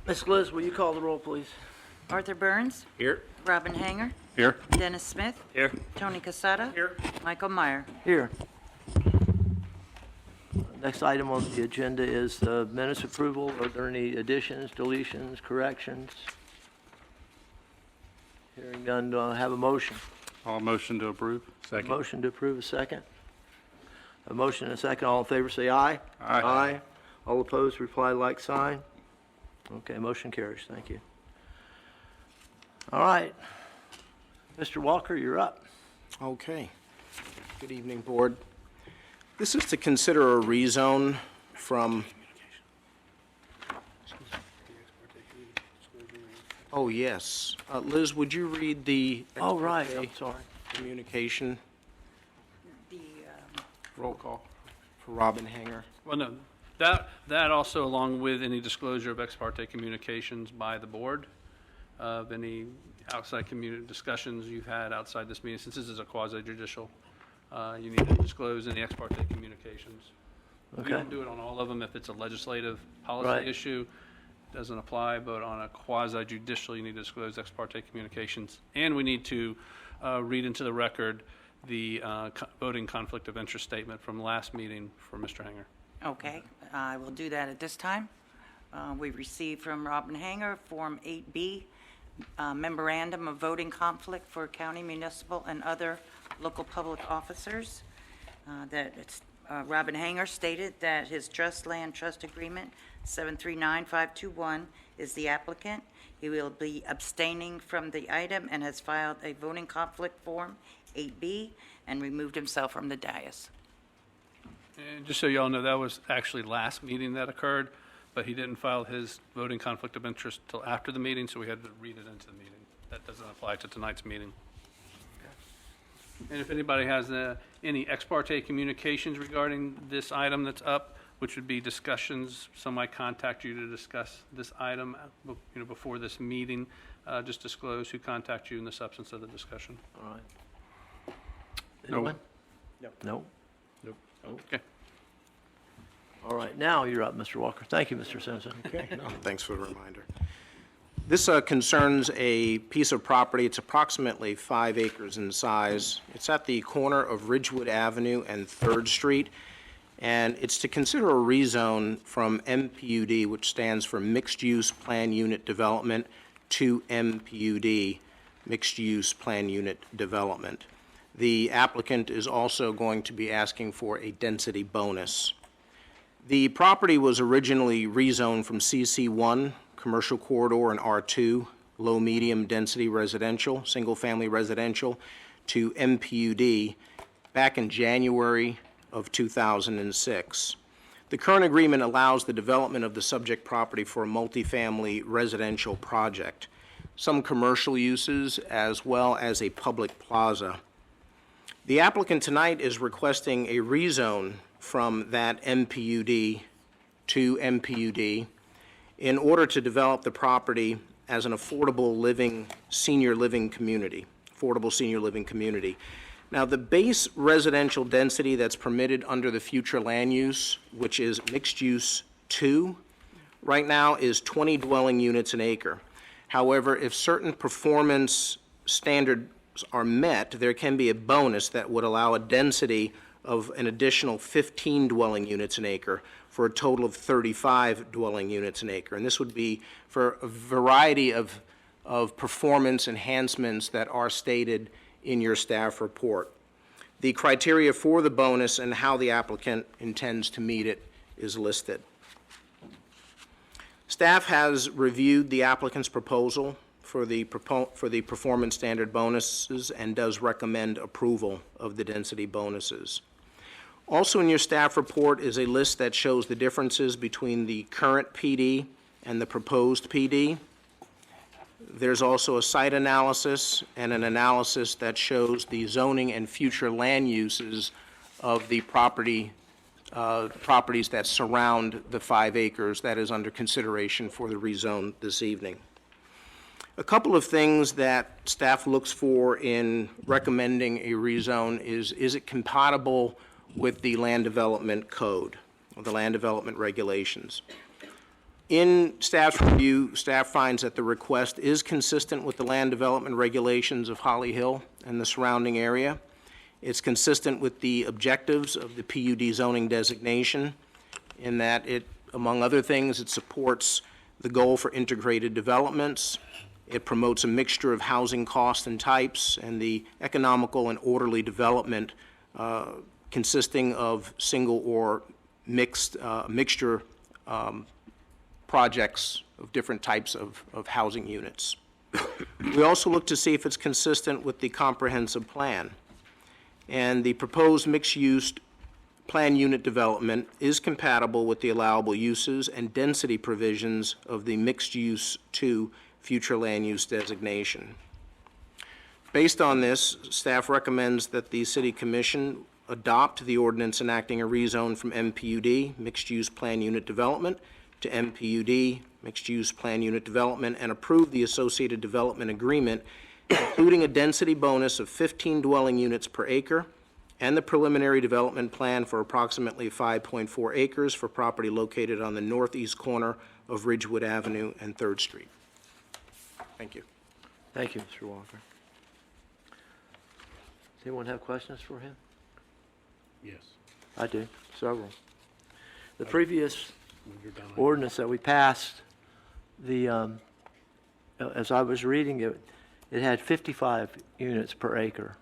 Ms. Liz, will you call the roll, please? Arthur Burns, Here. Robin Hanger, Here. Dennis Smith, Here. Tony Casada, Here. Michael Meyer. Here. Next item on the agenda is minutes approval. Are there any additions, deletions, corrections? Hearing none, do I have a motion? All motion to approve. Second. Motion to approve, a second. A motion and a second. All in favor, say aye. Aye. Aye. All opposed, reply like sign. Okay, motion carries. Thank you. All right. Mr. Walker, you're up. Okay. Good evening, Board. This is to consider a rezone from... Oh, yes. Liz, would you read the... Oh, right, I'm sorry. Communication The, Roll call. for Robin Hanger? Well, no, that also along with any disclosure of ex parte communications by the board, of any outside discussions you've had outside this meeting, since this is a quasi judicial, you need to disclose any ex parte communications. We Okay. don't do it on all of them if it's a legislative Right. policy issue, doesn't apply, but on a quasi judicial, you need to disclose ex parte communications. And we need to read into the record the voting conflict of interest statement from last meeting for Mr. Hanger. okay, I will do that at this time. We received from Robin Hanger, Form 8B, Memorandum of Voting Conflict for County, Municipal, and other local public officers. Robin Hanger stated that his land trust agreement, 739521, is the applicant. He will be abstaining from the item and has filed a voting conflict form, 8B, and removed himself from the dais. And just so y'all know, that was actually last meeting that occurred, but he didn't file his voting conflict of interest till after the meeting, so we had to read it into the meeting. That doesn't apply to tonight's meeting. And if anybody has any ex parte communications regarding this item that's up, which would be discussions, some might contact you to discuss this item, before this meeting, just disclose who contacted you and the substance of the discussion. All right. No. Anyone? No. No? Okay. All right, now you're up, Mr. Walker. Thank you, Mr. Simpson. Okay, no, thanks for the reminder. This concerns a piece of property. It's approximately 5 acres in size. It's at the corner of Ridgewood Avenue and 3rd Street, and it's to consider a rezone from MPUD, which stands for Mixed Use Plan Unit Development, to MPUD, Mixed Use Plan Unit Development. The applicant is also going to be asking for a density bonus. The property was originally rezoned from CC1, Commercial Corridor, and R2, Low-Medium Density Residential, Single-Family Residential, to MPUD back in January of 2006. The current agreement allows the development of the subject property for a multifamily residential project, some commercial uses, as well as a public plaza. The applicant tonight is requesting a rezone from that MPUD to MPUD in order to develop the property as an affordable senior living community. Now, the base residential density that's permitted under the future land use, which is mixed use 2, right now is 20 dwelling units an acre. However, if certain performance standards are met, there can be a bonus that would allow a density of an additional 15 dwelling units an acre for a total of 35 dwelling units an acre. And this would be for a variety of performance enhancements that are stated in your staff report. The criteria for the bonus and how the applicant intends to meet it is listed. Staff has reviewed the applicant's proposal for the performance standard bonuses and does recommend approval of the density bonuses. Also in your staff report is a list that shows the differences between the current PD and the proposed PD. There's also a site analysis and an analysis that shows the zoning and future land uses of the properties that surround the 5 acres that is under consideration for the rezone this evening. A couple of things that staff looks for in recommending a rezone is it compatible with the land development code, or the land development regulations? In staff's review, staff finds that the request is consistent with the land development regulations of Holly Hill and the surrounding area. It's consistent with the objectives of the PUD zoning designation in that it, among other things, it supports the goal for integrated developments. It promotes a mixture of housing costs and types and the economical and orderly development consisting of single or mixture projects of different types of housing units. We also look to see if it's consistent with the comprehensive plan. And the proposed mixed-use plan unit development is compatible with the allowable uses and density provisions of the mixed-use to future land use designation. Based on this, staff recommends that the City Commission adopt the ordinance enacting a rezone from MPUD, mixed-use plan unit development, to MPUD, mixed-use plan unit development, and approve the associated development agreement, including a density bonus of 15 dwelling units per acre, and the preliminary development plan for approximately 5.4 acres for property located on the northeast corner of Ridgewood Avenue and 3rd Street. Thank you. Thank you, Mr. Walker. Does anyone have questions for him? Yes. I do, several. The previous ordinance that we passed, as I was reading it, it had 55 units per acre,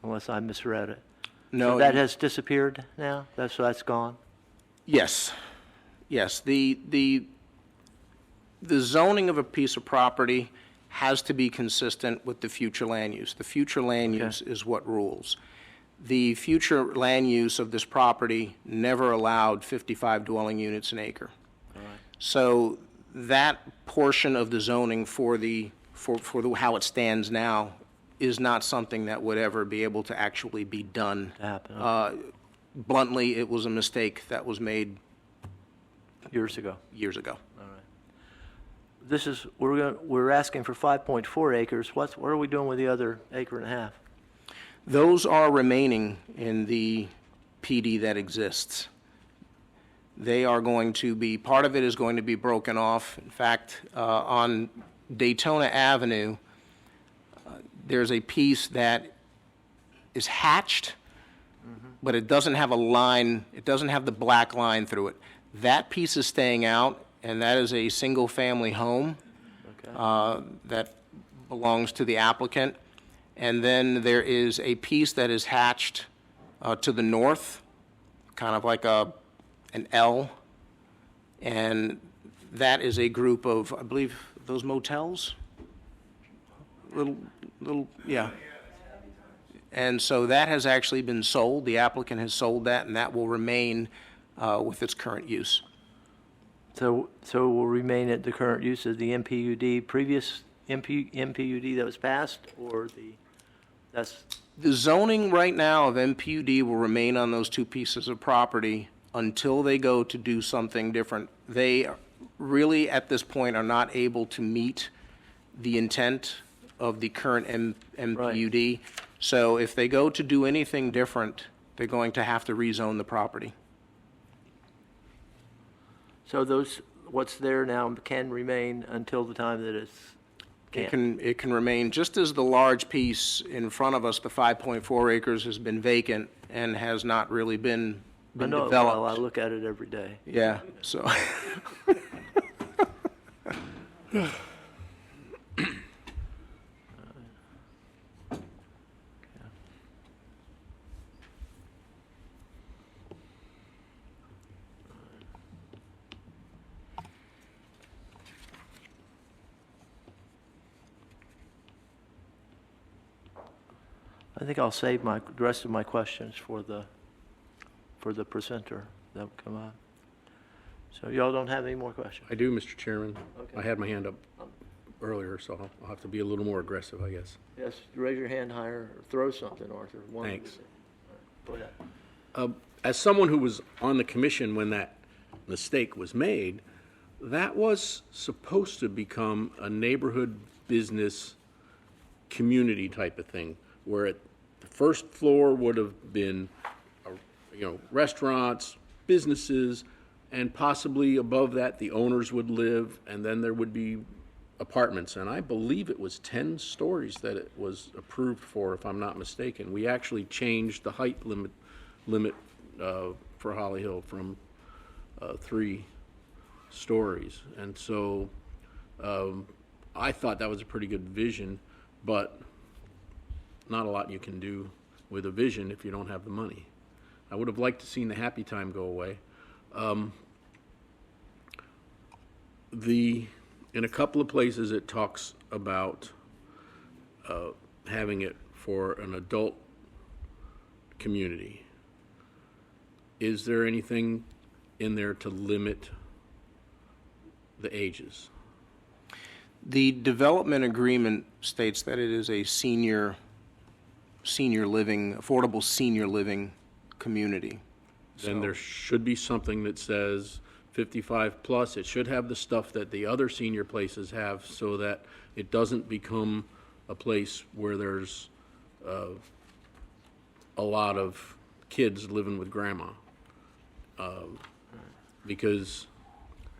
unless I misread it. No, So that has disappeared now? That's gone? Yes, yes. The zoning of a piece of property has to be consistent with the future land use. The future land Okay. use is what rules. The future land use of this property never allowed 55 dwelling units an acre. So that portion of the zoning for how it stands now is not something that would ever be able to actually be done. To happen, Bluntly, it was a mistake that was made years ago. years ago. This is, we're asking for 5.4 acres. What are we doing with the other acre and a half? Those are remaining in the PD that exists. They are going to be, part of it is going to be broken off. In fact, on Daytona Avenue, there's a piece that is hatched, but it doesn't have a line, it doesn't have the black line through it. That piece is staying out, and that is a single-family home that belongs to the applicant. And then there is a piece that is hatched to the north, kind of like an L, and that is a group of, I believe, those motels? Little, yeah. And so that has actually been sold. The applicant has sold that, and that will remain with its current use. So it will remain at the current use of the MPUD, previous MPUD that was passed, or that's, The zoning right now of MPUD will remain on those two pieces of property until they go to do something different. They really, at this point, are not able to meet the intent of the current MPUD. So if they go to do anything different, they're going to have to rezone the property. so what's there now can remain until the time that it's can't? It can remain, just as the large piece in front of us, the 5.4 acres, has been vacant and has not really been I know, developed. well, I look at it every day. Yeah, so. I think I'll save the rest of my questions for the presenter that will come up. So y'all don't have any more questions? I do, Mr. Chairman. Okay. I had my hand up earlier, so I'll have to be a little more aggressive, I guess. Yes, raise your hand higher, or throw something, Arthur. One of you. Thanks. Go ahead. As someone who was on the commission when that mistake was made, that was supposed to become a neighborhood business community type of thing, where the first floor would have been, restaurants, businesses, and possibly above that, the owners would live, and then there would be apartments. And I believe it was 10 stories that it was approved for, if I'm not mistaken. We actually changed the height limit for Holly Hill from 3 stories. And so I thought that was a pretty good vision, but not a lot you can do with a vision if you don't have the money. I would have liked to seen the happy time go away. In a couple of places, it talks about having it for an adult community. Is there anything in there to limit the ages? The development agreement states that it is a senior living, affordable senior living community. Then there should be something that says 55 plus. It should have the stuff that the other senior places have, so that it doesn't become a place where there's a lot of kids living with grandma. Because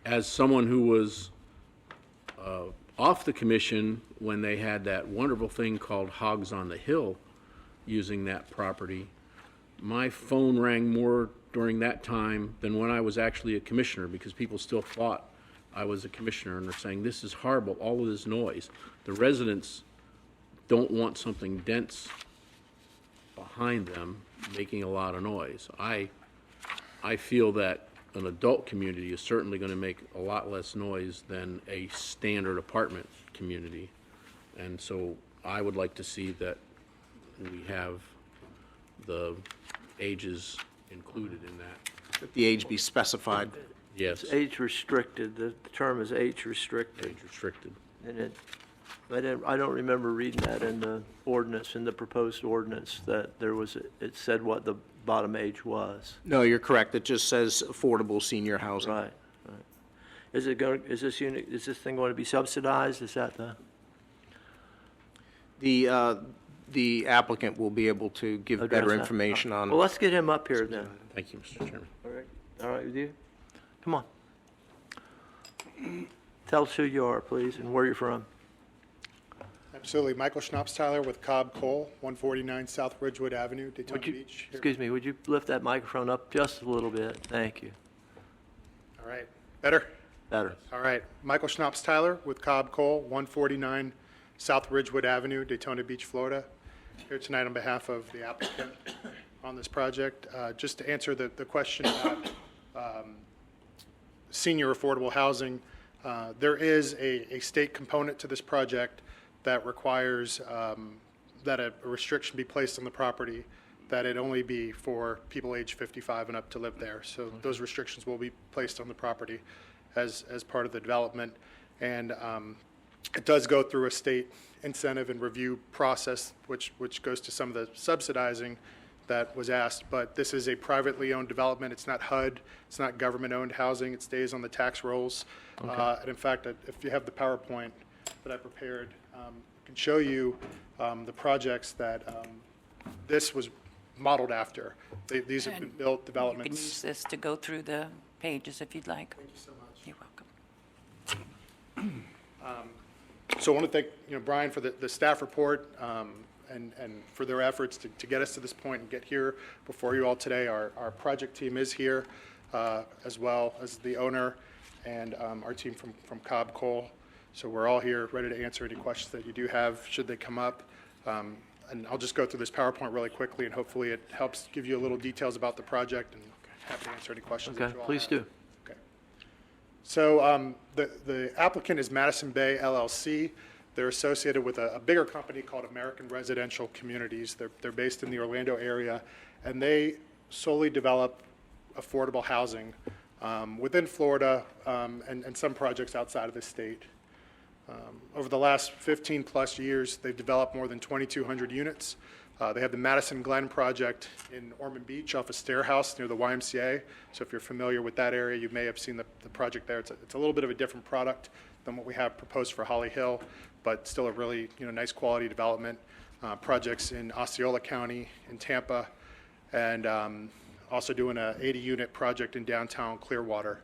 as someone who was off the commission when they had that wonderful thing called Hogs on the Hill using that property, my phone rang more during that time than when I was actually a commissioner, because people still thought I was a commissioner, and they're saying, this is horrible, all of this noise. The residents don't want something dense behind them making a lot of noise. I feel that an adult community is certainly going to make a lot less noise than a standard apartment community. And so I would like to see that we have the ages included in that. That the age be specified. Yes, It's age restricted, the term is age restricted. age restricted. And I don't remember reading that in the ordinance, in the proposed ordinance, that it said what the bottom age was. No, you're correct. It just says affordable senior housing. Right. Is this thing going to be subsidized? Is that The applicant will be able to give address better that? information on. Well, let's get him up here then. Thank you, Mr. Chairman. All right with you? Come on. Tell us who you are, please, and where you're from. Absolutely. Michael Schnapstyler with Cobb Coal, 149 South Ridgewood Avenue, Daytona Beach. Here. Excuse me, would you lift that microphone up just a little bit? Thank you. All right. Better? Better. All right. Michael Schnapstyler with Cobb Coal, 149 South Ridgewood Avenue, Daytona Beach, Florida. Here tonight on behalf of the applicant on this project. Just to answer the question about senior affordable housing, there is a state component to this project that requires that a restriction be placed on the property, that it only be for people age 55 and up to live there. So those restrictions will be placed on the property as part of the development. And it does go through a state incentive and review process, which goes to some of the subsidizing that was asked. But this is a privately owned development. It's not HUD. It's not government-owned housing. It stays on the tax rolls. And in fact, if you have the PowerPoint that I prepared, I can show you the projects that this was modeled after. These have been built You can developments. use this to go through the pages if you'd like. Thank you so much. You're welcome. So I want to thank, Brian, for the staff report and for their efforts to get us to this point and get here before you all today. Our project team is here, as well as the owner and our team from Cobb Coal. So we're all here ready to answer any questions that you do have, should they come up. And I'll just go through this PowerPoint really quickly, and hopefully it helps give you a little details about the project, and happy to answer any questions that Okay, you all please have. do. Okay. So the applicant is Madison Bay LLC. They're associated with a bigger company called American Residential Communities. They're based in the Orlando area, and they solely develop affordable housing within Florida and some projects outside of the state. Over the last 15-plus years, they've developed more than 2,200 units. They have the Madison Glen project in Ormond Beach off of Stairhouse near the YMCA. So if you're familiar with that area, you may have seen the project there. It's a little bit of a different product than what we have proposed for Holly Hill, but still a really nice quality development. Projects in Osceola County, in Tampa, and also doing a 80-unit project in downtown Clearwater.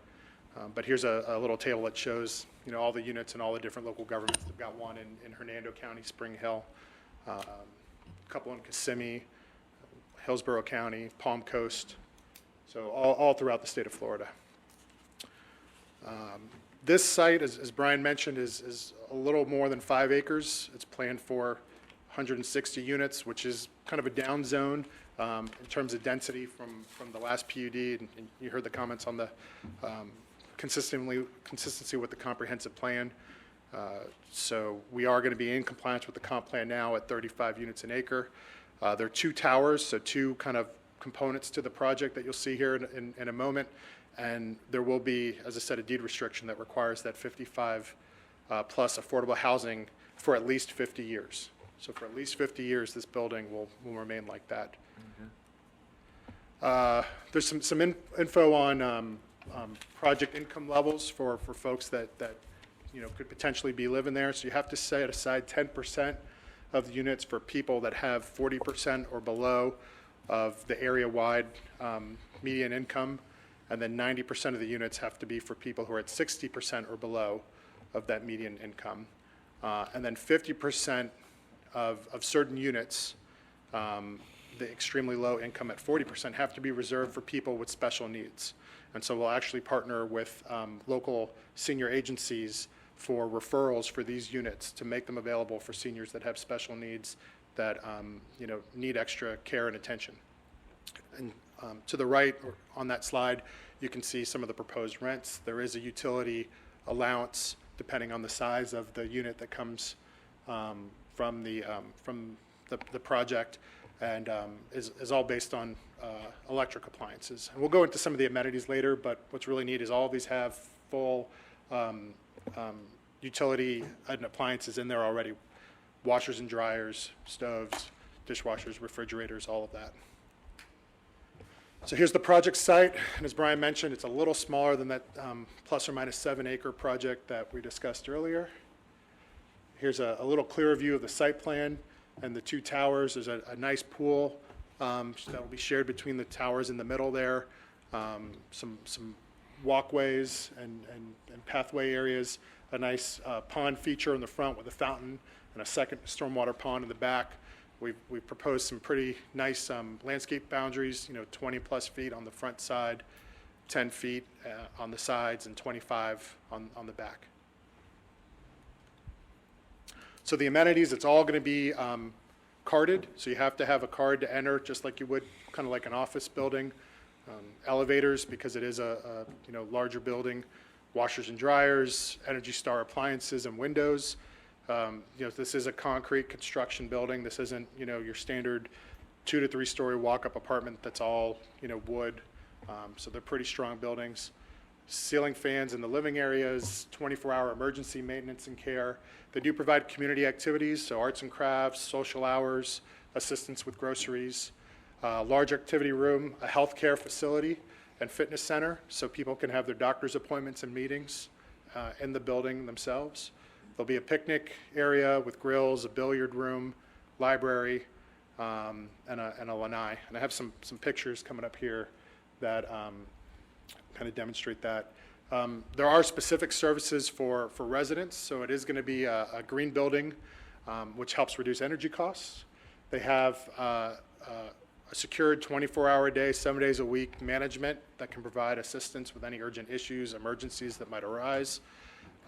But here's a little table that shows, all the units and all the different local governments. They've got one in Hernando County, Spring Hill, a couple in Kissimmee, Hillsborough County, Palm Coast, so all throughout the state of Florida. This site, as Brian mentioned, is a little more than 5 acres. It's planned for 160 units, which is kind of a down zone in terms of density from the last PUD, and you heard the comments on the consistency with the comprehensive plan. So we are going to be in compliance with the comp plan now at 35 units an acre. There are 2 towers, so 2 kind of components to the project that you'll see here in a moment. And there will be, as I said, a deed restriction that requires that 55 plus affordable housing for at least 50 years. So for at least 50 years, this building will remain like that. There's some info on project income levels for folks that could potentially be living there. So you have to set aside 10% of the units for people that have 40% or below of the area-wide median income, and then 90% of the units have to be for people who are at 60% or below of that median income. And then 50% of certain units, the extremely low income at 40%, have to be reserved for people with special needs. And so we'll actually partner with local senior agencies for referrals for these units to make them available for seniors that have special needs that need extra care and attention. And to the right on that slide, you can see some of the proposed rents. There is a utility allowance depending on the size of the unit that comes from the project, and is all based on electric appliances. And we'll go into some of the amenities later, but what's really neat is all of these have full utility and appliances in there already. Washers and dryers, stoves, dishwashers, refrigerators, all of that. So here's the project site, and as Brian mentioned, it's a little smaller than that plus or minus 7 acre project that we discussed earlier. Here's a little clearer view of the site plan and the 2 towers. There's a nice pool that will be shared between the towers in the middle there. Some walkways and pathway areas, a nice pond feature in the front with a fountain, and a second stormwater pond in the back. We've proposed some pretty nice landscape boundaries, 20 plus feet on the front side, 10 feet on the sides, and 25 on the back. So the amenities, it's all going to be carded, so you have to have a card to enter, just like you would kind of like an office building. Elevators, because it is a larger building. Washers and dryers, Energy Star appliances and windows. This is a concrete construction building. This isn't, your standard 2 to 3 story walk-up apartment that's all, wood. So they're pretty strong buildings. Ceiling fans in the living areas, 24-hour emergency maintenance and care. They do provide community activities, so arts and crafts, social hours, assistance with groceries. Large activity room, a healthcare facility, and fitness center, so people can have their doctor's appointments and meetings in the building themselves. There'll be a picnic area with grills, a billiard room, library, and a lanai. And I have some pictures coming up here that kind of demonstrate that. There are specific services for residents, so it is going to be a green building, which helps reduce energy costs. They have a secured 24-hour-a-day, 7 days a week management that can provide assistance with any urgent issues, emergencies that might arise.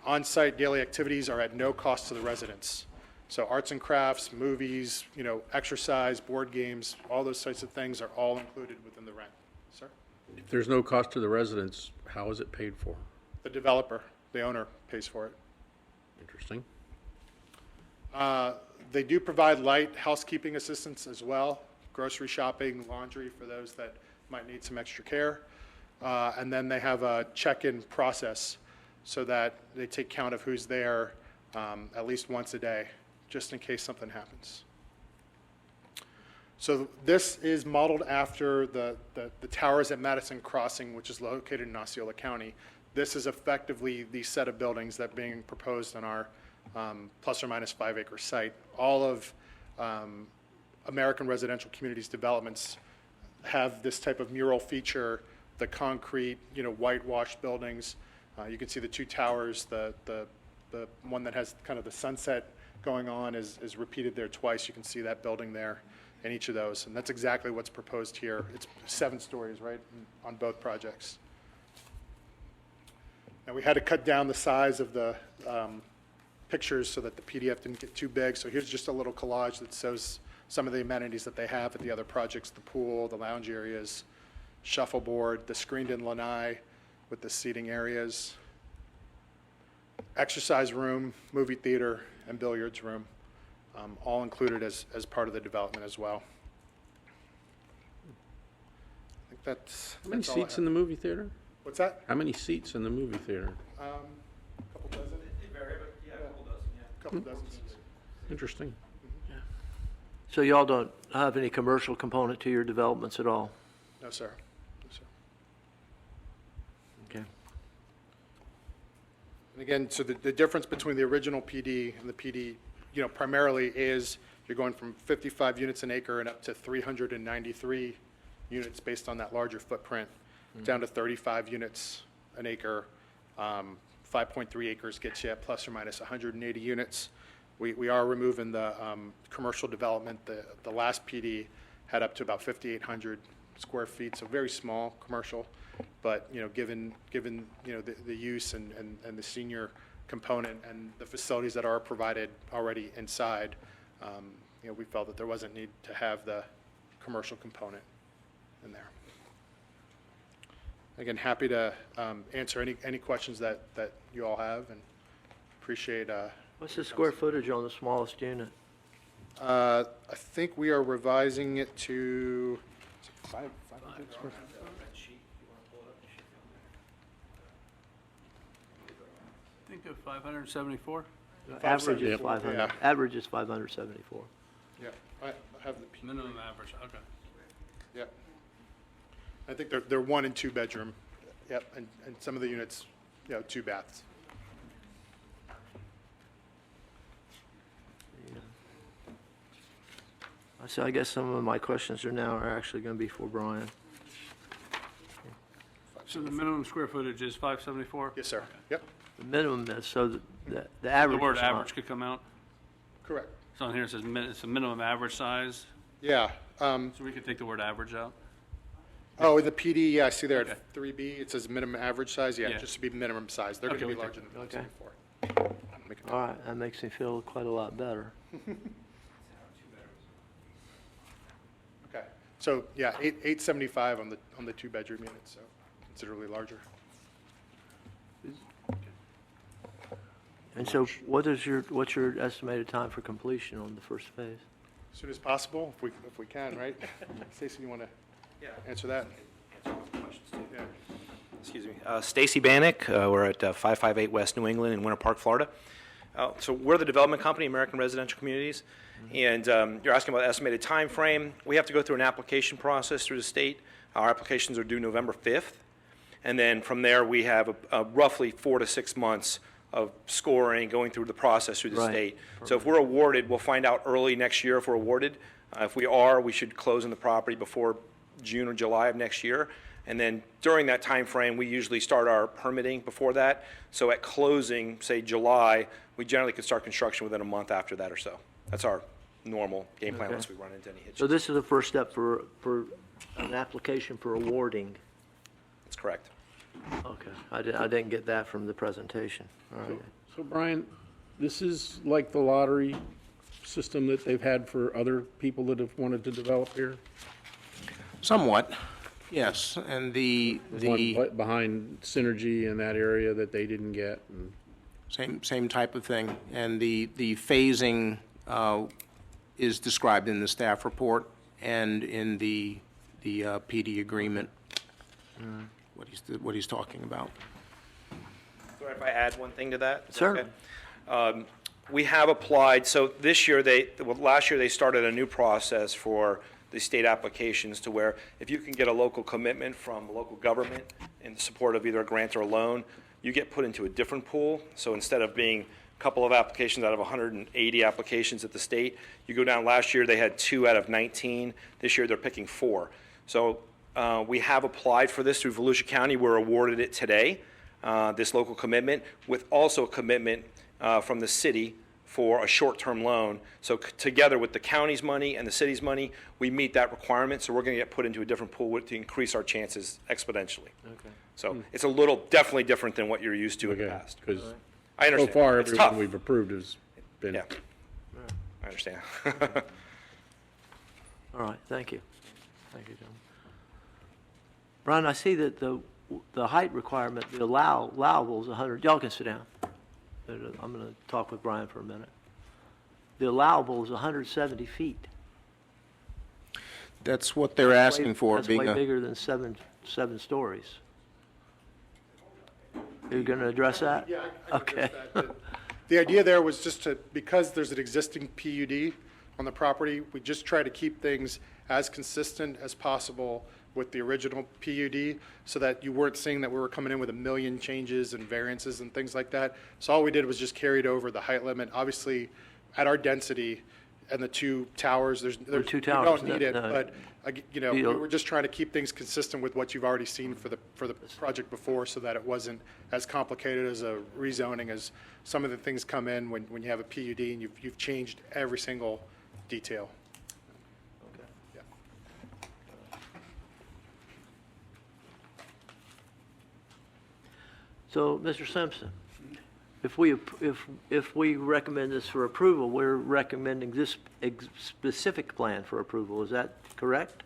On-site daily activities are at no cost to the residents. So arts and crafts, movies, exercise, board games, all those types of things are all included within the rent. Sir? If there's no cost to the residents, how is it paid for? The developer, the owner, pays for it. Interesting. They do provide light housekeeping assistance as well, grocery shopping, laundry for those that might need some extra care. And then they have a check-in process so that they take count of who's there at least once a day, just in case something happens. So this is modeled after the towers at Madison Crossing, which is located in Osceola County. This is effectively the set of buildings that are being proposed on our plus or minus 5 acre site. All of American Residential Communities developments have this type of mural feature, the concrete, whitewashed buildings. You can see the two towers, the one that has kind of the sunset going on is repeated there twice. You can see that building there in each of those. And that's exactly what's proposed here. It's 7 stories, right, on both projects. Now, we had to cut down the size of the pictures so that the PDF didn't get too big. So here's just a little collage that shows some of the amenities that they have at the other projects, the pool, the lounge areas, shuffleboard, the screened-in lanai with the seating areas, exercise room, movie theater, and billiards room, all included as part of the development as well. I think that's How many all I seats have. in the movie theater? What's that? How many seats in the movie theater? Couple dozen? They vary, but yeah, a couple dozen, yeah. Couple dozen seats. Interesting. So y'all don't have any commercial component to your developments at all? No, sir. No, sir. Okay. And again, so the difference between the original PD and the PD, primarily is you're going from 55 units an acre and up to 393 units based on that larger footprint, down to 35 units an acre. 5.3 acres gets you plus or minus 180 units. We are removing the commercial development. The last PD had up to about 5,800 square feet, so very small commercial. But, given the use and the senior component and the facilities that are provided already inside, we felt that there wasn't need to have the commercial component in there. Again, happy to answer any questions that you all have, and appreciate. What's the square footage on the smallest unit? I think we are revising it to 500 square feet. Think of 574? Average is Yeah. 500, average is 574. Yeah, I have the, Minimum average, okay. yeah. I think they're 1 and 2 bedroom, yep, and some of the units, 2 baths. So I guess some of my questions are actually going to be for Brian. So the minimum square footage is 574? Yes, sir. Yep, The minimum is, so the The average word is not. average could come out. correct. So on here it says it's a minimum average size, Yeah. so we could take the word average out. Oh, the PD, yeah, I see there Okay. at 3B, it says minimum average size. Yeah, Yeah. just to be minimum size. They're going to Okay, be we larger take- than okay. 74. Make a All right, that makes me feel quite a lot better. Okay, so, yeah, 875 on the 2-bedroom units, so considerably larger. And so what's your estimated time for completion on the first phase? As soon as possible, if we can, right? Stacy, you want to answer that? Yeah. Excuse me. Stacy Bannock, we're at 558 West New England in Winter Park, Florida. So we're the development company, American Residential Communities, and you're asking about the estimated time frame. We have to go through an application process through the state. Our applications are due November 5th, and then from there we have roughly 4 to 6 months of scoring, going through the process through the Right. state. So if we're awarded, we'll find out early next year if we're awarded. If we are, we should close on the property before June or July of next year. And then during that time frame, we usually start our permitting before that. So at closing, say July, we generally could start construction within a month after that or so. That's our normal game plan Okay. once we run into any hitches. So this is the first step for an application for awarding. That's correct. Okay, I didn't get that from the presentation. All right. So Brian, this is like the lottery system that they've had for other people that have wanted to develop here? Somewhat, yes. And One behind Synergy in that area that they didn't get, and same type of thing. And the phasing is described in the staff report and in the PD agreement, what he's talking about. Sorry if I add one thing to that? Is that Sure. okay? We have applied, so this year, last year they started a new process for the state applications to where if you can get a local commitment from local government in support of either a grant or a loan, you get put into a different pool. So instead of being a couple of applications out of 180 applications at the state, you go down, last year they had 2 out of 19. This year they're picking 4. So we have applied for this through Volusia County. We're awarded it today, this local commitment, with also a commitment from the city for a short-term loan. So together with the county's money and the city's money, we meet that requirement. So we're going to get put into a different pool to increase our chances exponentially. Okay. So it's a little, definitely different than what you're used to in the Okay, past. because I so understand. far, It's everyone tough. we've approved has been. Yeah. I understand. All right, thank you. Thank you, John. Brian, I see that the height requirement, the allowable is 100, y'all can sit down. I'm going to talk with Brian for a minute. The allowable is 170 feet. That's what they're asking for, That's being way a, bigger than seven stories. You're going to address that? Yeah, I can address Okay. that. The idea there was just to, because there's an existing PUD on the property, we just try to keep things as consistent as possible with the original PUD, so that you weren't seeing that we were coming in with a million changes and variances and things like that. So all we did was just carried over the height limit. Obviously, at our density and the two towers, there's two we towers, don't need it, no. but, you know, we You- were just trying to keep things consistent with what you've already seen for the project before, so that it wasn't as complicated as a rezoning as some of the things come in when you have a PUD and you've changed every single detail. Yeah. So, Mr. Simpson, if we recommend this for approval, we're recommending this specific plan for approval, is that correct?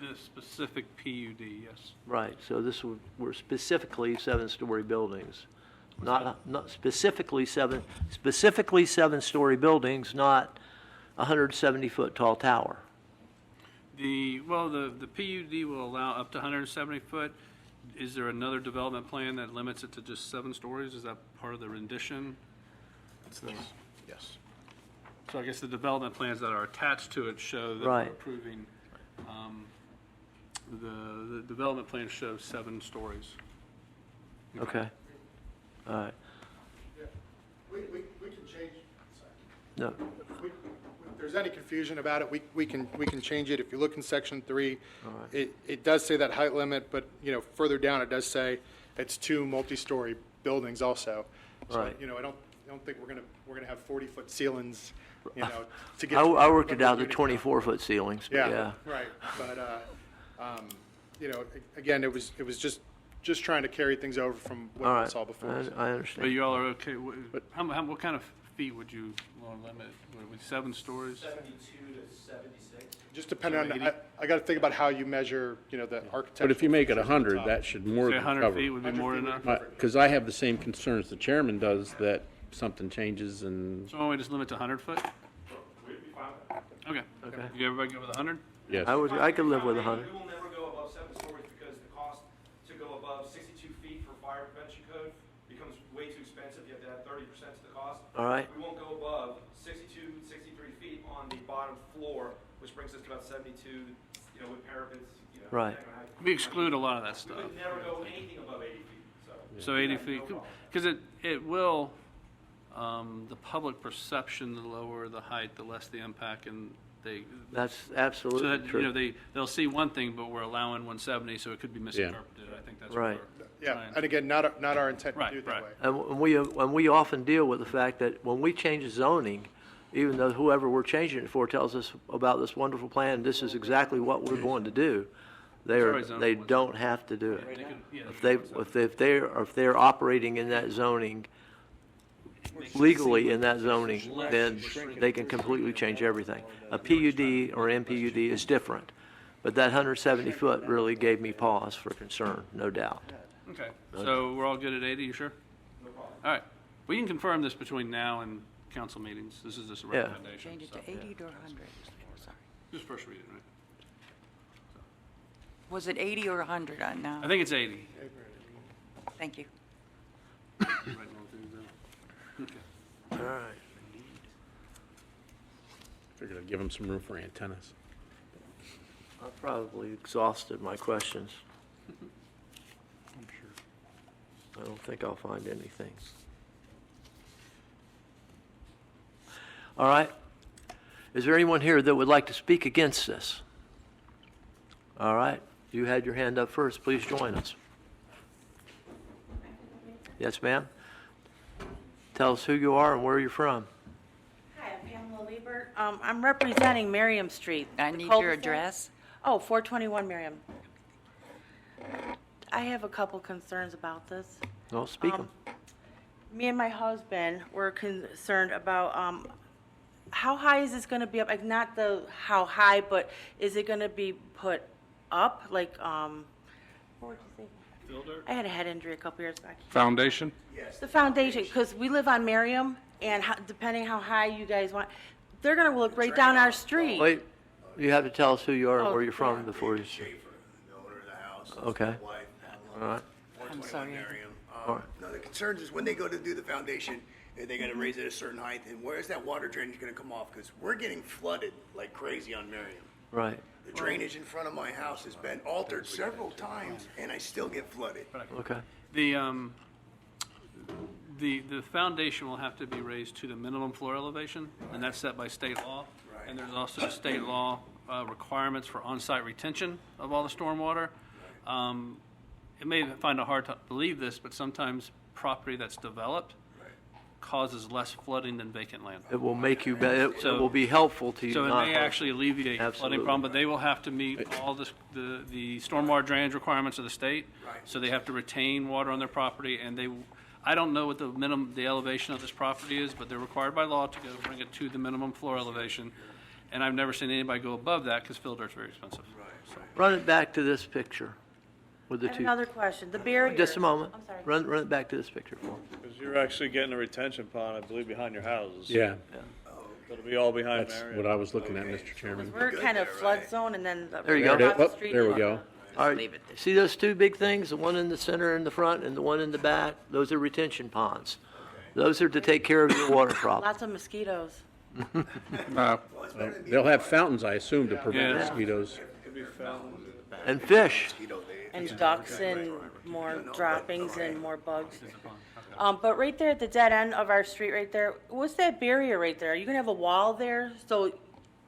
This specific PUD, yes. Right, so we're specifically seven-story buildings, not specifically seven-story buildings, not a 170-foot tall tower. The PUD will allow up to 170 foot. Is there another development plan that limits it to just 7 stories? Is that part of the rendition? It's this. yes. So I guess the development plans that are attached to it show that we're Right. approving, the development plan shows 7 stories. Okay, all right, We can change, no, if there's any confusion about it, we can change it. If you look in section 3, it does say that height limit, but, you know, further down, it does say it's 2 multi-story buildings also. So, Right. you know, I don't think we're gonna have 40-foot ceilings, you know, to get. I worked it out to unit count. 24-foot ceilings, but yeah. Right, but, you know, again, it was just trying to carry things over from All what we right, saw before. I But understand. you all are okay, what kind of feet would you want to limit? Would 7 stories? 72 to 76. Just depending on, I gotta think about how you measure, you know, the architecture. But if you make it 100, that should more Say than 100 cover. feet would be more than enough? Because I have the same concerns the chairman does, that something changes and, So why don't we just limit to 100 foot? Okay. Okay. You everybody go with 100? yes. I could live with 100. We will never go above 7 stories because the cost to go above 62 feet for fire prevention code becomes way too expensive. You have to add 30% to the cost. All right, We won't go above 62, 63 feet on the bottom floor, which brings us to about 72, you know, with parapets, you know. Right. depending on how- We exclude a lot of that We stuff. would never go anything above 80 feet, so. So 80 feet, because it will, the public perception, the lower the height, the less the impact, and they, that's so absolutely that, you know, true. they'll see one thing, but we're allowing 170, so it could be misinterpreted. I think that's what Right. we're Yeah, trying and to. again, not our intent to Right, do it that right. way. And we often deal with the fact that when we change zoning, even though whoever we're changing it for tells us about this wonderful plan, this is exactly what we're going to do, already zoned they for one. don't have to do They it. could- yeah, If they're operating in that zoning, legally in that zoning, then they can completely change everything. A PUD or MPUD is different, but that 170 foot really gave me pause for concern, no doubt. Okay, so we're all good at 80, you sure? No problem. All right, we can confirm this between now and council meetings. This is just a Yeah. recommendation. Change it so- to 80 or 100? Sorry. Just first reading, right? Was it 80 or 100 on now? I think it's 80. Thank you. Writing all things down. Okay. All right. Figured I'd give them some room for antennas. I've probably exhausted my questions. I don't think I'll find anything. All right. Is there anyone here that would like to speak against this? All right, you had your hand up first. Please join us. Yes, ma'am? Tell us who you are and where you're from. Hi, I'm Pamela Liebert. I'm representing Merriam Street. I the need your cul-de-sac. address. Oh, 421 Merriam. I have a couple concerns about this. No, speak 'em. Me and my husband were concerned about how high is this going to be up? Like, not the how high, but is it going to be put up? Like, what would you say? I had a head injury a couple years back. Foundation? The foundation, because we live on Merriam, and depending how high you guys want, they're going to look right down our street. Wait, you have to tell us who you are and Oh, where you're from yeah. before you. Schaefer, the owner of the house. Okay. His wife, All right. 121 sorry. Merriam. All right. No, the concerns is when they go to do the foundation, they're gonna raise it a certain height, and where's that water drainage gonna come off? Because we're getting flooded like crazy on Merriam. Right, The drainage in front of my house has been altered several times, and I still get flooded. okay. The foundation will have to be raised to the minimum floor elevation, and that's set by state law. Right. And there's also state law requirements for on-site retention of all the stormwater. It may find it hard to believe this, but sometimes property that's developed causes less flooding than vacant land. It will make you, it So- will be helpful to you. So it not may harmful. actually alleviate flooding Absolutely. problem, but they will have to meet all the stormwater drainage requirements of the state. Right. So they have to retain water on their property, and I don't know what the elevation of this property is, but they're required by law to go bring it to the minimum floor elevation. And I've never seen anybody go above that, because fill dirt's very expensive. Run it back to this picture with the I have two. another question. The barrier. Just a moment. I'm sorry. Run it back to this picture for me. Because you're actually getting a retention pond, I believe, behind your houses. Yeah, It'll be all behind that's Marion. what I was looking at, Mr. Chairman. We're kind of flood zone, and then the. There you go. across the Oh, street there we is- go. All right, see those two big things, the one in the center in the front and the one in the back? Those are retention ponds. Those are to take care of your water problem. Lots of mosquitoes. They'll have fountains, I assume, to prevent Yeah. mosquitoes. And fish. And ducks and more droppings and more bugs. But right there at the dead end of our street right there, what's that barrier right there? Are you gonna have a wall there? So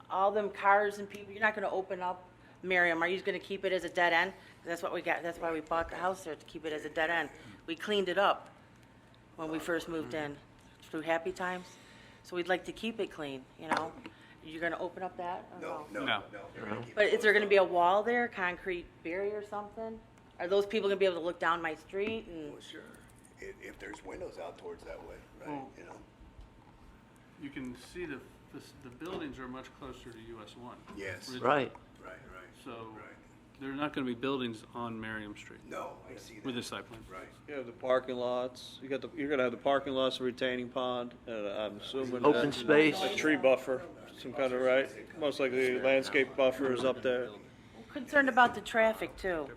all them cars and people, you're not gonna open up Merriam? Are you gonna keep it as a dead end? That's what we got, that's why we bought the house there, to keep it as a dead end. We cleaned it up when we first moved in, through Happy Times. So we'd like to keep it clean, you know? You're gonna open up that? Or No. But is there gonna be a wall there, concrete barrier or something? Are those people gonna be able to look down my street and? Well, sure, if there's windows out towards that way, right, you know? You can see the buildings are much closer to US 1. Yes, Right. right, So right. there are not going to be buildings on Merriam Street No, I see that. with this site plan. Right. You have the parking lots, you're gonna have the parking lots, a retaining pond, and I'm assuming. Open that- space. A tree buffer, some kind of, right? Most likely landscape buffer is up there. Concerned about the traffic too,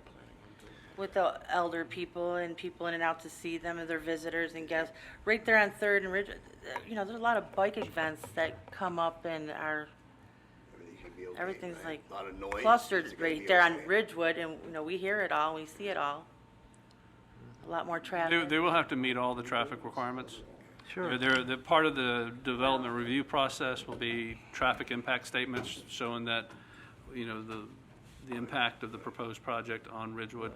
with the elder people and people in and out to see them and their visitors and guests. Right there on Third and Ridge, you know, there's a lot of bike events that come up and are, Everything should be okay, everything's right? like A lot of noise. clustered It's gonna right be there on okay. Ridgewood, and, you know, we hear it all, we see it all. A lot more traffic. They will have to meet all the traffic requirements. Sure. The part of the development review process will be traffic impact statements showing that, you know, the impact of the proposed project on Ridgewood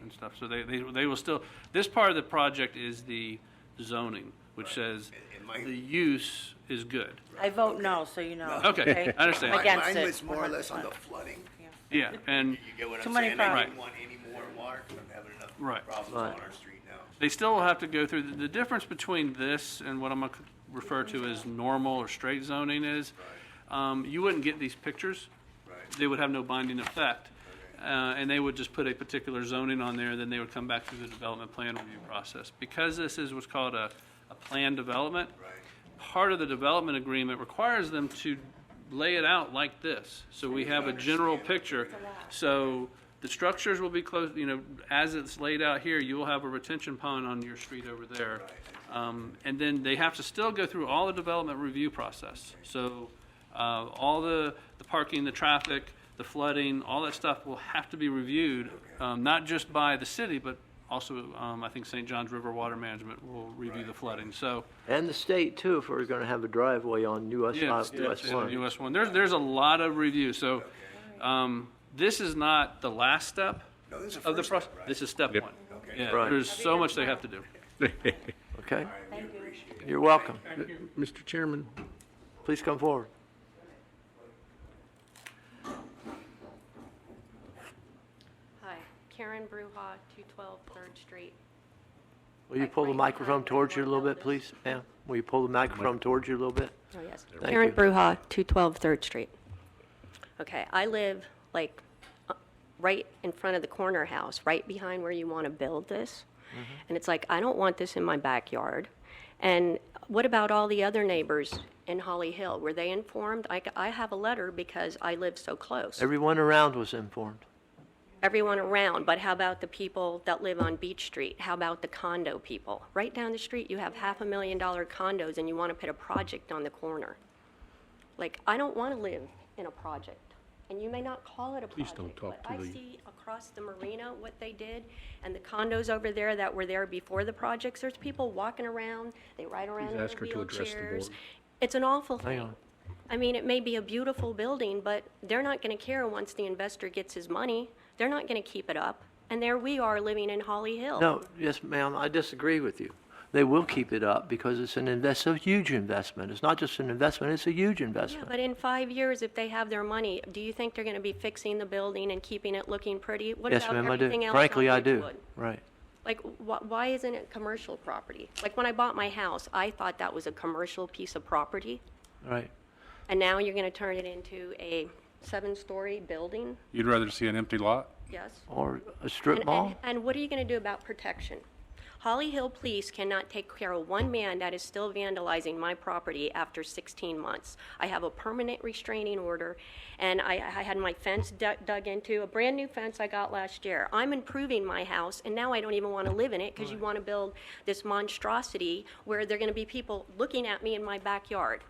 and stuff. So they will still, this part of the project is the zoning, which says And my- the use is good. I vote no, so you know. Okay, I understand. I'm against Mine it. was more or less on the 100%. flooding. Yeah, and You get what Too I'm many saying? I problems. didn't want any more water, 'cause I'm having enough Right. problems Right. on our street now. they still will have to go through, the difference between this and what I'm going to refer to as normal or straight zoning is, you wouldn't get these pictures. Right. They would have no binding effect. And they would just put a particular zoning on there, then they would come back through the development plan review process. Because this is what's called a planned development, Right. part of the development agreement requires them to lay it out like this. So we have a general picture. So the structures will be close, you know, as it's laid out here, you will have a retention pond on your street over there. And then they have to still go through all the development review process. So all the parking, the traffic, the flooding, all that stuff will have to be reviewed, not just by the city, but also, I think St. John's River Water Management will review the flooding. So, And the state too, if we're going to have a driveway on US yes, US yes, one. US 1. There's a lot of review. So, this is not the last step No, this is the of the first process. step, right? This is step Yep. one. Okay. Yeah, Right. there's so much they have to do. Okay? You're welcome. Mr. Chairman, Please come forward. Hi, Karen Bruja, 212 3rd Street. Will you pull the microphone towards you a little bit, please, ma'am? Will you pull the microphone towards you a little bit? Oh, yes. Thank Karen you. Bruja, 212 3rd Street. Okay, I live like right in front of the corner house, right behind where you want to build this. And it's like, I don't want this in my backyard. And what about all the other neighbors in Holly Hill? Were they informed? I have a letter because I live so close. Everyone around was informed. Everyone around, but how about the people that live on Beach Street? How about the condo people? Right down the street, you have $500,000 condos and you want to put a project on the corner. Like, I don't want to live in a project. And you may not call it a Please project, don't talk but to I the- see across the marina what they did, and the condos over there that were there before the projects, there's people walking around, they ride around in Please their ask her to address the wheelchairs. board. It's an awful Hang thing. on. I mean, it may be a beautiful building, but they're not going to care once the investor gets his money. They're not going to keep it up. And there we are living in Holly Hill. No, yes, ma'am, I disagree with you. They will keep it up because it's a huge investment. It's not just an investment, it's a huge Yeah, investment. but in 5 years, if they have their money, do you think they're going to be fixing the building and keeping it looking pretty? What Yes, about ma'am, I everything do. else Frankly, on I do. Ridgewood? Right. Like, why isn't it commercial property? Like, when I bought my house, I thought that was a commercial piece of property, Right. and now you're going to turn it into a 7-story building? You'd rather see an empty lot? Yes. Or a strip mall? And what are you going to do about protection? Holly Hill Police cannot take care of one man that is still vandalizing my property after 16 months. I have a permanent restraining order, and I had my fence dug into, a brand-new fence I got last year. I'm improving my house, and now I don't even want to live in it because you want to build this monstrosity where there are going to be people looking at me in my backyard.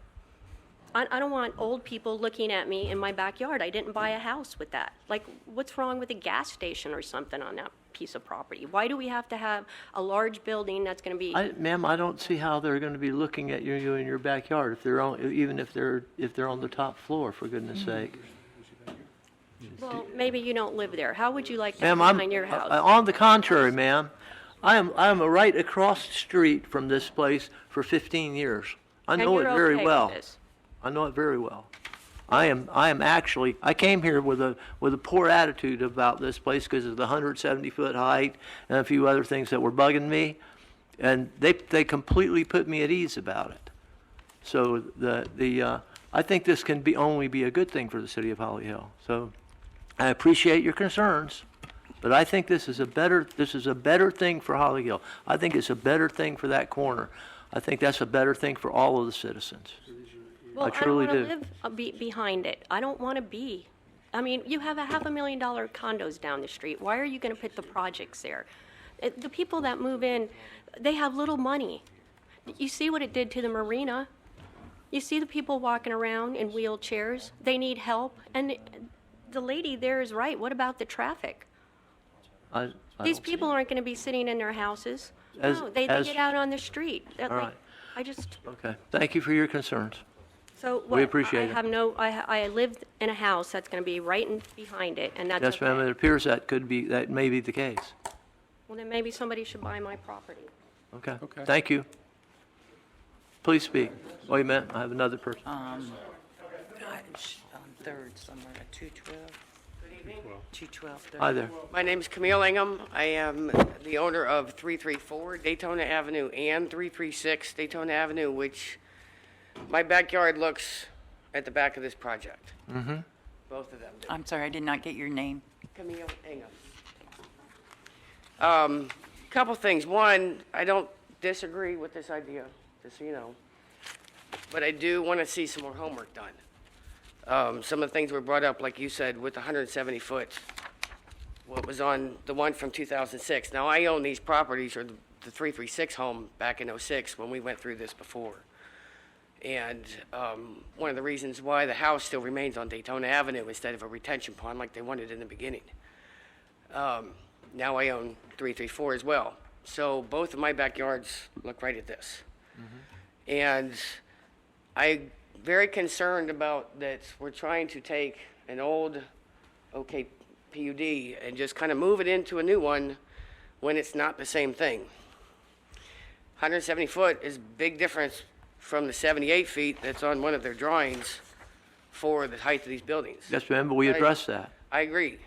I don't want old people looking at me in my backyard. I didn't buy a house with that. Like, what's wrong with a gas station or something on that piece of property? Why do we have to have a large building that's going to be? Ma'am, I don't see how they're going to be looking at you in your backyard if they're on, even if they're on the top floor, for goodness sake. Well, maybe you don't live there. How would you like that Ma'am, I'm, behind your house? on the contrary, ma'am, I am right across the street from this place for 15 years. I And know it you're very okay with well. this? I know it very well. I am actually, I came here with a poor attitude about this place because of the 170-foot height and a few other things that were bugging me, and they completely put me at ease about it. So I think this can only be a good thing for the city of Holly Hill. So I appreciate your concerns, but I think this is a better thing for Holly Hill. I think it's a better thing for that corner. I think that's a better thing for all of the citizens. Well, truly I don't do. want to live behind it. I don't want to be. I mean, you have $500,000 condos down the street. Why are you going to put the projects there? The people that move in, they have little money. You see what it did to the marina. You see the people walking around in wheelchairs. They need help. And the lady there is right. What about the traffic? I These don't see people aren't going to be sitting in their houses. As- No, they as- get out on the street. All right. I just. Okay, thank you for your concerns. So We appreciate I it. have I live in a house that's going to be right behind it, and that's Yes, ma'am, it okay. appears that may be the case. Well, then maybe somebody should buy my property. Okay, Okay. thank you. Please speak. Wait a minute, I have another person. On Third somewhere, at 212. Good evening. 212 Third. Hi there. My name's Camille Ingham. I am the owner of 334 Daytona Avenue and 336 Daytona Avenue, which my backyard looks at the back of this project. Mm-hmm. Both of them do. I'm sorry, I did not get your name. Camille Ingham. Couple things. One, I don't disagree with this idea, just so you know. But I do want to see some more homework done. Some of the things were brought up, like you said, with the 170-foot, what was on the one from 2006. Now, I own these properties, or the 336 home, back in '06 when we went through this before. And one of the reasons why the house still remains on Daytona Avenue instead of a retention pond like they wanted in the beginning. Now I own 334 as well. So both of my backyards look right at this. And I'm very concerned about that we're trying to take an old, okay, PUD and just kind of move it into a new one when it's not the same thing. 170 foot is a big difference from the 78 feet that's on one of their drawings for the height of these buildings. Yes, remember, we addressed that. I agree.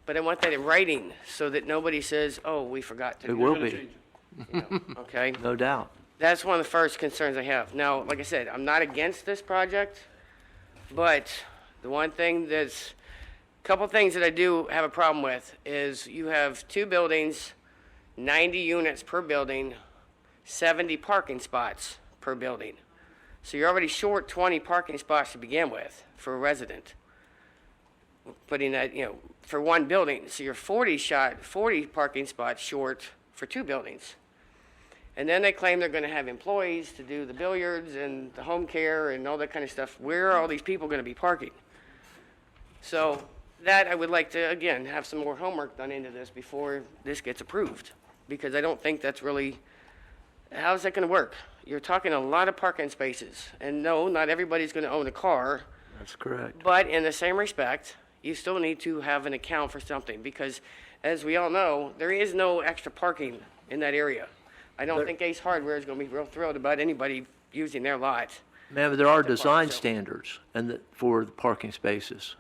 But I want that in writing so that nobody says, oh, we forgot to It do will that. be, Okay? no doubt. That's one of the first concerns I have. Now, like I said, I'm not against this project, but the one thing that's, a couple things that I do have a problem with is you have two buildings, 90 units per building, 70 parking spots per building. So you're already short 20 parking spots to begin with for a resident. Putting that, for one building. So you're 40 parking spots short for two buildings. And then they claim they're going to have employees to do the billiards and the home care and all that kind of stuff. Where are all these people going to be parking? So that I would like to, again, have some more homework done into this before this gets approved. Because I don't think that's really, how's that going to work? You're talking a lot of parking spaces. And no, not everybody's going to own a car. That's correct. But in the same respect, you still need to have an account for something. Because as we all know, there is no extra parking in that area. I don't think Ace Hardware is going to be real thrilled about anybody using their lot. Ma'am, there are to park, design so- standards for the parking spaces.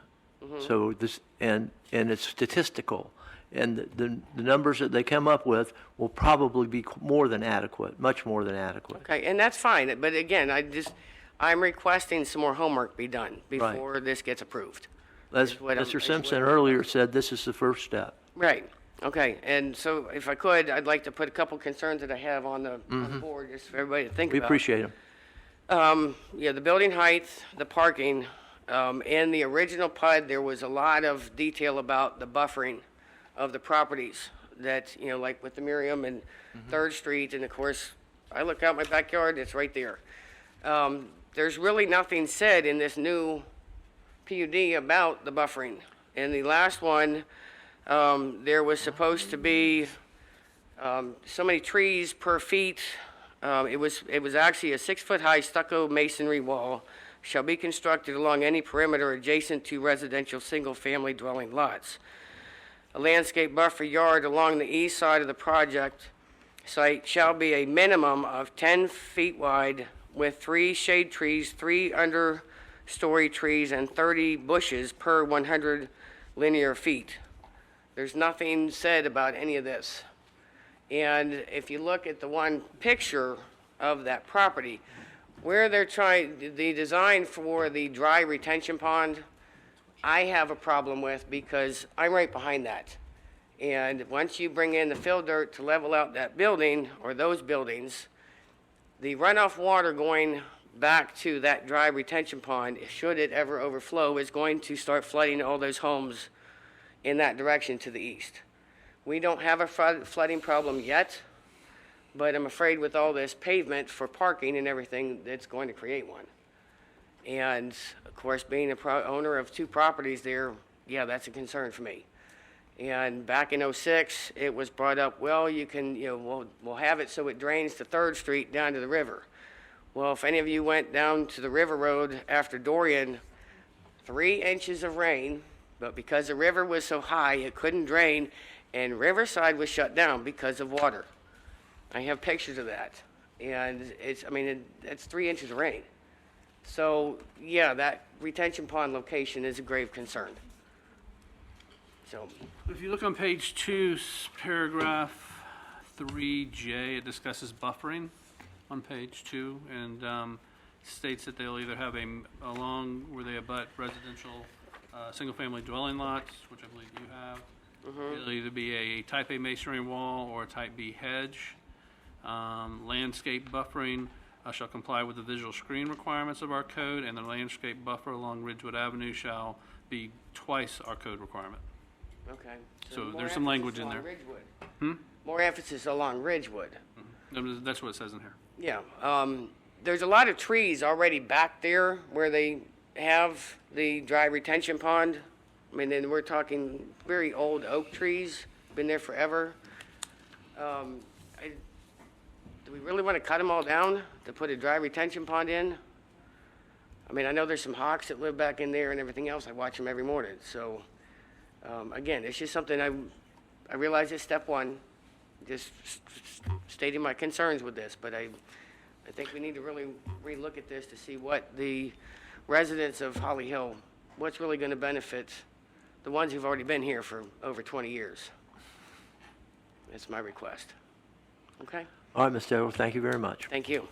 So this, and it's statistical. And the numbers that they come up with will probably be more than adequate, much more than adequate. Okay, and that's fine. But again, I'm requesting some more homework be done before this gets approved. As Is what I'm- Mr. is Simpson what- earlier said, this is the first step. Right. Okay. And so if I could, I'd like to put a couple concerns that I have on the board, just for everybody to think We about. appreciate them. Yeah, the building height, the parking, in the original PUD, there was a lot of detail about the buffering of the properties that, like with the Miriam and Third Street, and of course, I look out my backyard, it's right there. There's really nothing said in this new PUD about the buffering. In the last one, there was supposed to be so many trees per feet. It was actually a 6-foot-high stucco masonry wall shall be constructed along any perimeter adjacent to residential single-family dwelling lots. A landscape buffer yard along the east side of the project site shall be a minimum of 10 feet wide with 3 shade trees, 3 understory trees, and 30 bushes per 100 linear feet. There's nothing said about any of this. And if you look at the one picture of that property, where they're trying, the design for the dry retention pond, I have a problem with because I'm right behind that. And once you bring in the fill dirt to level out that building or those buildings, the runoff water going back to that dry retention pond, should it ever overflow, is going to start flooding all those homes in that direction to the east. We don't have a flooding problem yet, but I'm afraid with all this pavement for parking and everything, it's going to create one. And of course, being a owner of 2 properties there, yeah, that's a concern for me. And back in '06, it was brought up, well, you can, we'll have it so it drains to 3rd Street down to the river. Well, if any of you went down to the River Road after Dorian, 3 inches of rain, but because the river was so high, it couldn't drain, and Riverside was shut down because of water. I have pictures of that. And it's 3 inches of rain. So, yeah, that retention pond location is a grave concern. So, If you look on page 2, paragraph 3J, it discusses buffering on page 2, and states that they'll either have along where they abut residential single-family dwelling lots, which I believe you have. It'll either be a type A masonry wall or a type B hedge. Landscape buffering shall comply with the visual screen requirements of our code, and the landscape buffer along Ridgewood Avenue shall be twice our code requirement. okay. So more there's some language in emphasis there. on Ridgewood. More emphasis along Ridgewood. That's what it says in here. Yeah. There's a lot of trees already back there where they have the dry retention pond. I mean, then we're talking very old oak trees, been there forever. Do we really want to cut them all down to put a dry retention pond in? I mean, I know there's some hawks that live back in there and everything else. I watch them every morning. So Again, it's just something I realize it's step one, just stating my concerns with this, but I think we need to really relook at this to see what the residents of Holly Hill, what's really going to benefit the ones who've already been here for over 20 years. That's my request. Okay? All right, Mr. Taylor, thank you very much. Thank you.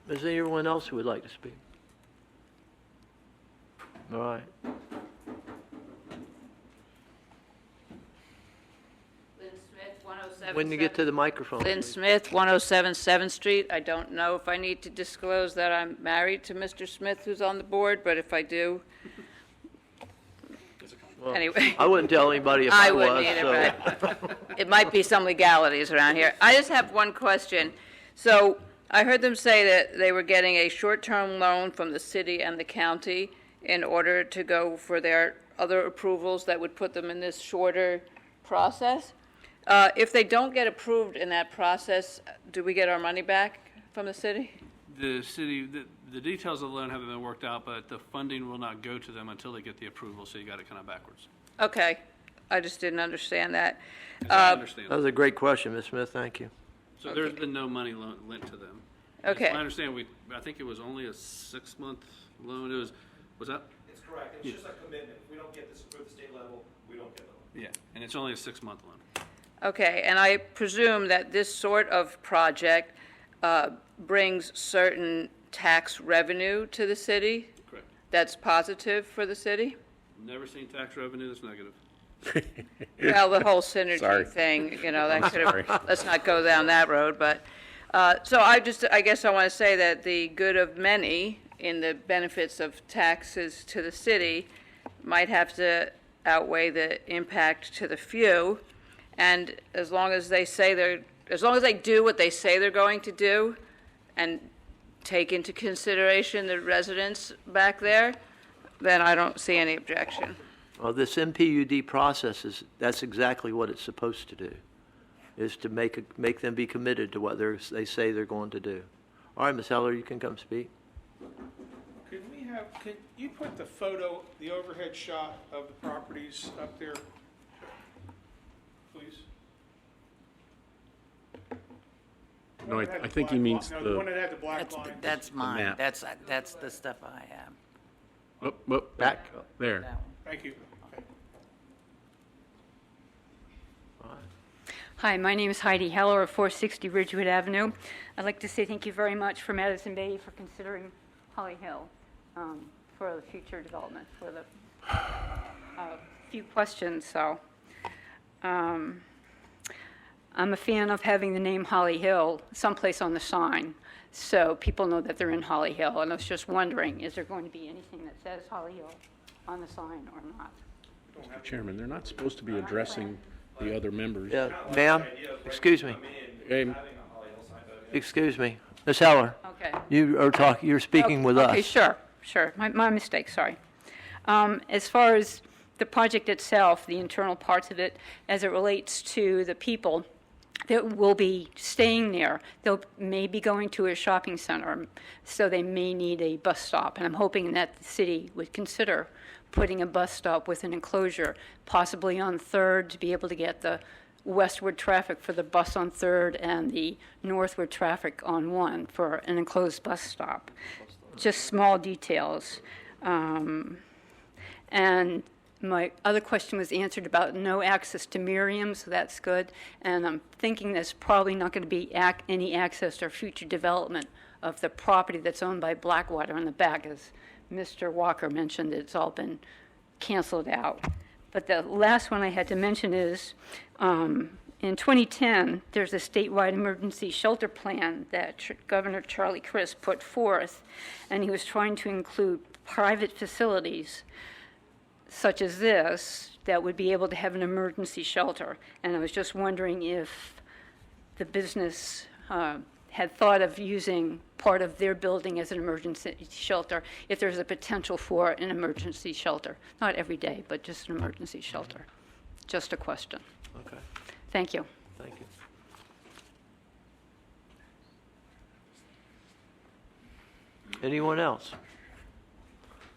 Is there anyone else who would like to speak? All right. Lynn Smith, 107. When you get to the microphone. Lynn please. Smith, 107 7th Street. I don't know if I need to disclose that I'm married to Mr. Smith, who's on the board, but if I do, Well, anyway. I wouldn't tell anybody if I was. wouldn't either, so. but it might be some legalities around here. I just have one question. So I heard them say that they were getting a short-term loan from the city and the county in order to go for their other approvals that would put them in this shorter process. If they don't get approved in that process, do we get our money back from the city? The city, the details of the loan haven't been worked out, but the funding will not go to them until they get the approval, so you got it kind of backwards. Okay, I just didn't understand that. As I understand That was a great question, Ms. Smith, thank you. So there's been no money lent to them. Okay. As I understand, I think it was only a 6-month loan. Was that? It's correct. It's just a commitment. If we don't get this approved at the state level, we don't get the loan. Yeah, and it's only a 6-month loan. Okay, and I presume that this sort of project brings certain tax revenue to the city Correct. that's positive for the city? Never seen tax revenue that's negative. Well, the whole synergy Sorry. thing, that could have, let's not go down that road, but, so I guess I want to say that the good of many in the benefits of taxes to the city might have to outweigh the impact to the few, and as long as they do what they say they're going to do, and take into consideration the residents back there, then I don't see any objection. Well, this MPUD process that's exactly what it's supposed to do, is to make them be committed to what they say they're going to do. All right, Ms. Heller, you can come speak. Could you put the photo, the overhead shot of the properties up there, please? No, I think he means No, the one that had the black That's, line. that's mine. map. That's the stuff I have. back there. That one. Thank you. Hi, my name is Heidi Heller of 460 Ridgewood Avenue. I'd like to say thank you very much for Madison Bay for considering Holly Hill for the future development, for the few questions. So I'm a fan of having the name Holly Hill someplace on the sign so people know that they're in Holly Hill. And I was just wondering, is there going to be anything that says Holly Hill on the sign or not? Mr. Chairman, they're not supposed to be addressing the other members. Yeah, ma'am, excuse me. Hey, Excuse me. Ms. Heller, Okay. you're speaking with us. Okay, sure. My mistake, sorry. As far as the project itself, the internal parts of it, as it relates to the people that will be staying there, they may be going to a shopping center, so they may need a bus stop. And I'm hoping that the city would consider putting a bus stop with an enclosure, possibly on 3rd, to be able to get the westward traffic for the bus on 3rd and the northward traffic on 1 for an enclosed bus stop. Just small details. And my other question was answered about no access to Miriam, so that's good. And I'm thinking there's probably not going to be any access or future development of the property that's owned by Blackwater in the back. As Mr. Walker mentioned, it's all been canceled out. But the last one I had to mention is, in 2010, there's a statewide emergency shelter plan that Governor Charlie Crist put forth, and he was trying to include private facilities such as this that would be able to have an emergency shelter. And I was just wondering if the business had thought of using part of their building as an emergency shelter, if there's a potential for an emergency shelter. Not every day, but just an emergency shelter. Just a question. Okay, Thank you. thank you. Anyone else?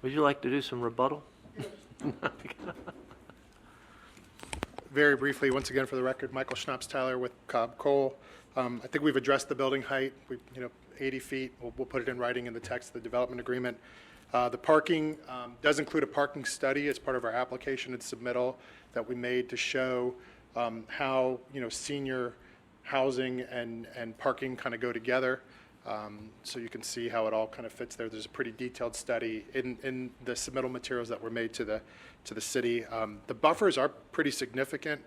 Would you like to do some rebuttal? Very briefly, once again, for the record, Michael Schnapps-Tyler with Cobb Cole. I think we've addressed the building height, 80 feet. We'll put it in writing in the text of the development agreement. The parking does include a parking study as part of our application and submittal that we made to show how, senior housing and parking kind of go together. So you can see how it all kind of fits there. There's a pretty detailed study in the submittal materials that were made to the city. The buffers are pretty significant.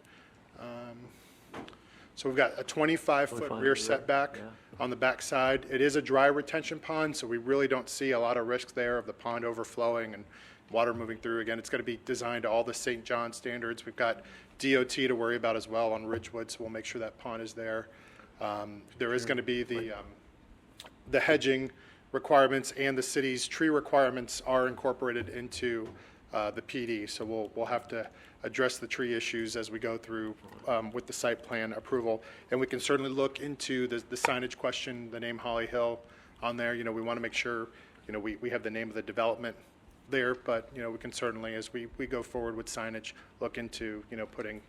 So we've got a 25-foot rear setback on the back side. It is a dry retention pond, so we really don't see a lot of risk there of the pond overflowing and water moving through. Again, it's going to be designed to all the St. John standards. We've got DOT to worry about as well on Ridgewood, so we'll make sure that pond is there. There is going to be the hedging requirements, and the city's tree requirements are incorporated into the PD. So we'll have to address the tree issues as we go through with the site plan approval. And we can certainly look into the signage question, the name Holly Hill on there. We want to make sure, we have the name of the development there, but, we can certainly, as we go forward with signage, look into, putting,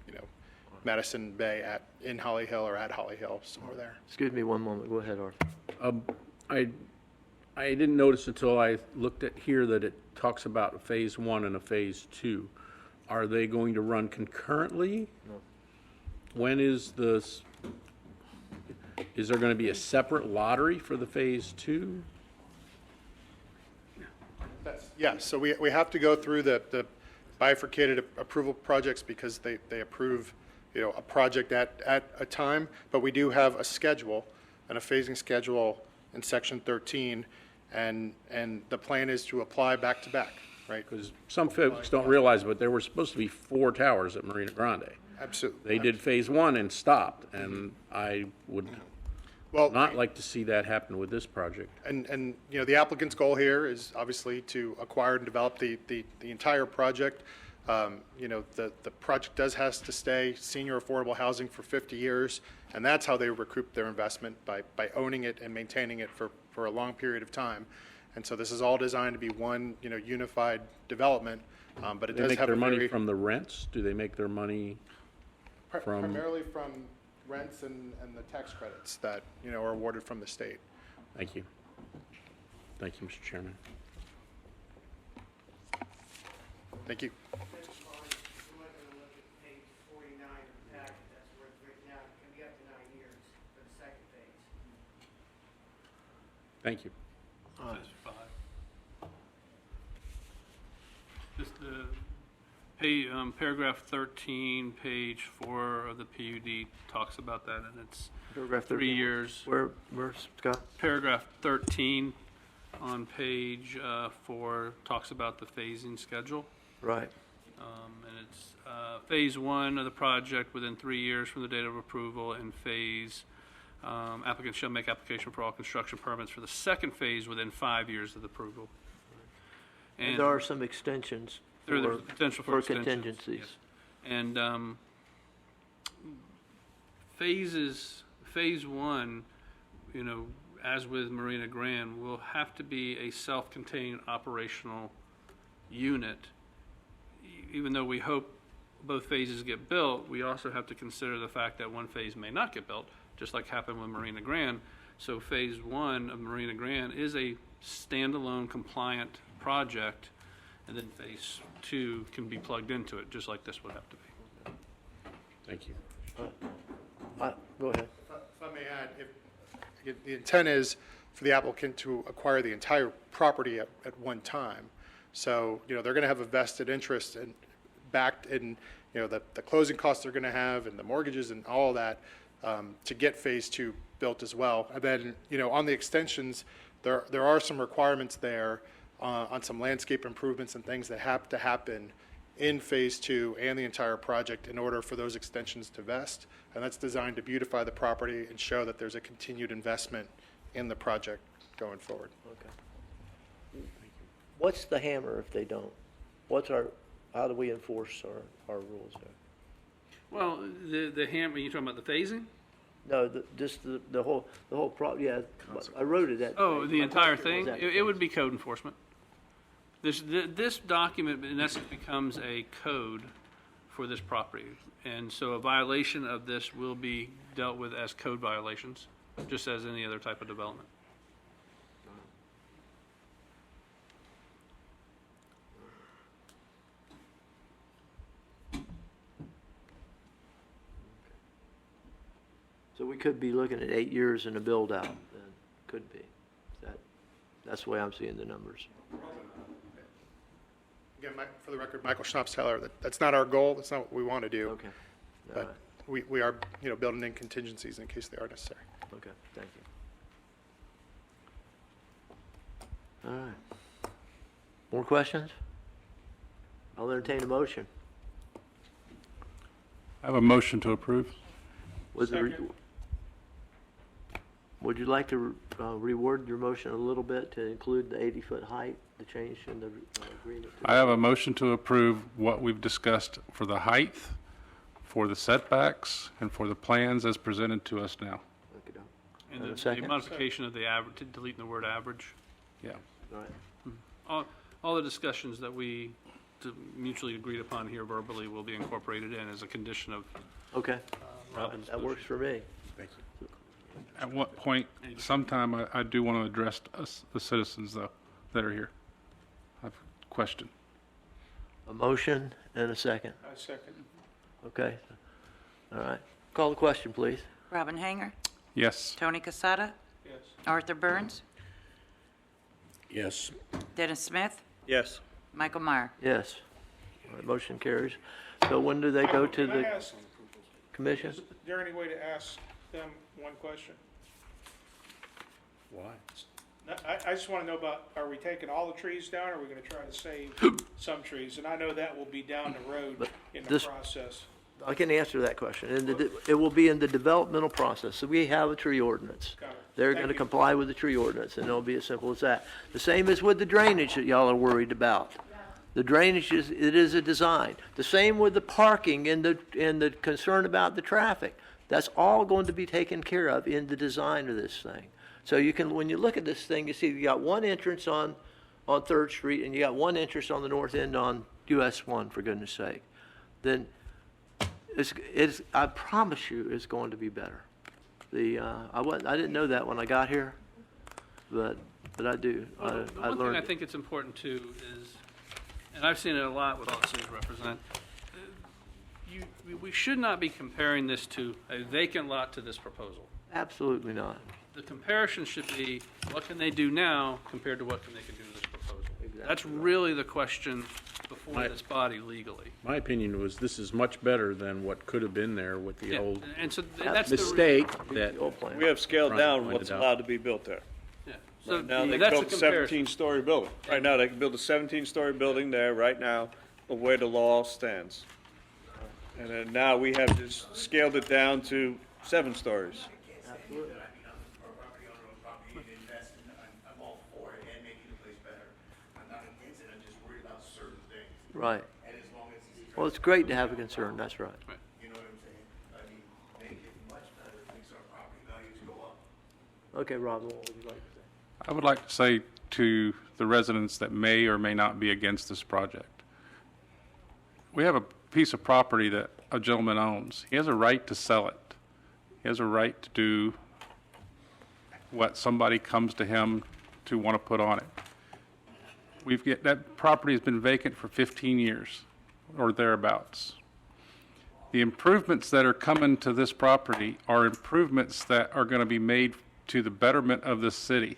Madison Bay in Holly Hill or at Holly Hill, somewhere there. Excuse me one moment. Go ahead, Arthur. I didn't notice until I looked at here that it talks about a phase 1 and a phase 2. Are they going to run concurrently? No. When is there going to be a separate lottery for the phase 2? Yeah, so we have to go through the bifurcated approval projects because they approve, a project at a time, but we do have a schedule and a phasing schedule in section 13, and the plan is to apply back to back, right? Because some folks don't realize, but there were supposed to be 4 towers at Marina Grande. Absolutely. They did phase 1 and stopped, and I would not like to see that happen with this project. And the applicant's goal here is obviously to acquire and develop the entire project. The project has to stay senior affordable housing for 50 years, and that's how they recoup their investment, by owning it and maintaining it for a long period of time. And so this is all designed to be one, unified development, but it does have a Do they make their money from the rents? Do they make their money from? Primarily from rents and the tax credits that, are awarded from the state. Thank you. Thank you, Mr. Chairman. Thank you. Thank you. Phase 5. Just paragraph 13, page 4 of the PUD talks about that, and it's Paragraph 13. 3 years. Where, Scott? Paragraph 13 on page 4 talks about the phasing schedule. Right. And it's phase 1 of the project within 3 years from the date of approval, and applicants shall make application for all construction permits for the second phase within 5 years of the approval. And there are some extensions. There are potential for contingencies. Yes. And phase 1, as with Marina Grande, will have to be a self-contained operational unit. Even though we hope both phases get built, we also have to consider the fact that one phase may not get built, just like happened with Marina Grande. So phase 1 of Marina Grande is a standalone compliant project, and then phase 2 can be plugged into it, just like this would have to be. Thank you. Go ahead. If I may add, if the intent is for the applicant to acquire the entire property at one time. So, they're going to have a vested interest and backed in, the closing costs they're going to have and the mortgages and all of that to get phase 2 built as well. And then, on the extensions, there are some requirements there on some landscape improvements and things that have to happen in phase 2 and the entire project in order for those extensions to vest. And that's designed to beautify the property and show that there's a continued investment in the project going forward. Okay. What's the hammer if they don't? How do we enforce our rules there? Well, the hammer, you talking about the phasing? No, just the whole yeah, I wrote it that. Oh, the entire thing? It would be code enforcement. This document, in essence, becomes a code for this property. And so a violation of this will be dealt with as code violations, just as any other type of development. So we could be looking at 8 years in a build-out, then, could be. That's the way I'm seeing the numbers. Again, for the record, Michael Schnapsteiler, that's not our goal, that's not what we want to do. Okay. All But we are, building in contingencies in case they are necessary. Okay, thank you. All right. More questions? I'll entertain a motion. I have a motion to approve. Would you like to reword your motion a little bit to include the 80-foot height, the change in the agreement? I have a motion to approve what we've discussed for the height, for the setbacks, and for the plans as presented to us now. And a the second? modification of the average, deleting the word average. Yeah. All right. All the discussions that we mutually agreed upon here verbally will be incorporated in as a condition of Okay. Robin's That works for me. Thank you. At what point, sometime, I do want to address the citizens, though, that are here. I have a question. A motion and a second. I second. Okay. All right. Call the question, please. Robin Hanger, Yes. Tony Casada, Yes. Arthur Burns, Yes. Dennis Smith, Yes. Michael Meyer. Yes. All right, motion carries. So when do they go to Can I the ask, commission? is there any way to ask them one question? Why? I just want to know about, are we taking all the trees down, or are we going to try to save some trees? And I know that will be down the road in the this- process. I can answer that question. It will be in the developmental process. So we have a tree ordinance. Got it. They're Thank going to you. comply with the tree ordinance, and it'll be as simple as that. The same as with the drainage that y'all are worried about. The drainage it is a design. The same with the parking and the concern about the traffic. That's all going to be taken care of in the design of this thing. So you can, when you look at this thing, you see you got one entrance on 3rd Street, and you got one entrance on the north end on US 1, for goodness sake. Then it's I promise you, it's going to be better. I didn't know that when I got here, but I do. Well, the I one thing I learned. think it's important too is, and I've seen it a lot with all the cities represent, we should not be comparing this to a vacant lot to this proposal. Absolutely not. The comparison should be, what can they do now compared to what can they do to this proposal? That's really the question before this body legally. My opinion was this is much better than what could have been there with the Yeah, old and so that's the mistake that. We have scaled Brian down pointed what's out. allowed to be built there. Yeah. So Right now, they that's built the a comparison. 17-story building. Right now, they can build a 17-story building there right now, of where the law stands. And then now we have just scaled it down to 7 stories. I'm all for it and making the place better. I'm not against it, I'm just worried about certain things. Right. And as long as it's, Well, it's great to have a concern. That's right. you know what I'm saying? I mean, make it much better, makes our property values go up. Okay, Robin, what would you like to say? I would like to say to the residents that may or may not be against this project, we have a piece of property that a gentleman owns. He has a right to sell it. He has a right to do what somebody comes to him to want to put on it. That property has been vacant for 15 years or thereabouts. The improvements that are coming to this property are improvements that are going to be made to the betterment of the city.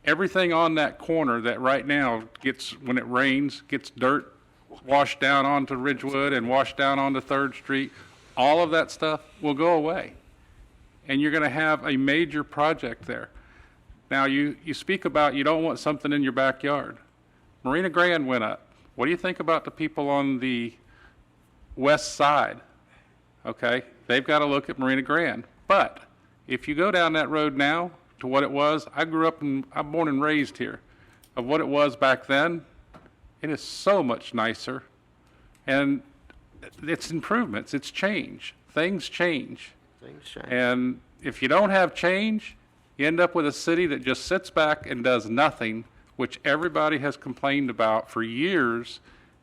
Everything on that corner that right now gets, when it rains, gets dirt washed down onto Ridgewood and washed down onto 3rd Street, all of that stuff will go away. And you're going to have a major project there. Now, you speak about you don't want something in your backyard. Marina Grand went up. What do you think about the people on the west side? Okay, they've got to look at Marina Grand. But if you go down that road now to what it was, I'm born and raised here, of what it was back then, it is so much nicer. And it's improvements, it's change. Things change. Things change. And if you don't have change, you end up with a city that just sits back and does nothing which everybody has complained about for years.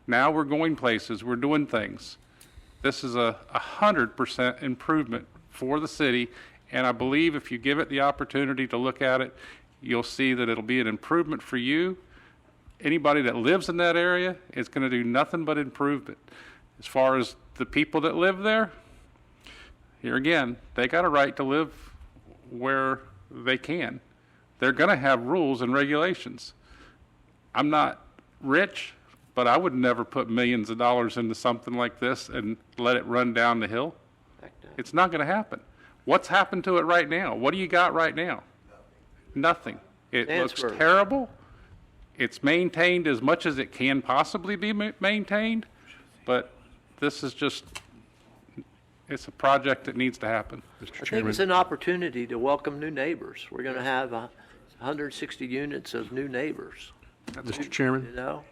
Now we're going places, we're doing things. This is a 100% improvement for the city, and I believe if you give it the opportunity to look at it, you'll see that it'll be an improvement for you. Anybody that lives in that area, it's going to do nothing but improvement. As far as the people that live there, here again, they got a right to live where they can. They're going to have rules and regulations. I'm not rich, but I would never put millions of dollars into something like this and let it run down the hill. It's not going to happen. What's happened to it right now? What do you got right now? Nothing. It looks Stansburg. terrible. It's maintained as much as it can possibly be maintained, but this is just, it's a project that needs to happen. I think it's an opportunity to welcome new neighbors. We're going to have 160 units of new neighbors. Mr. Chairman? You know,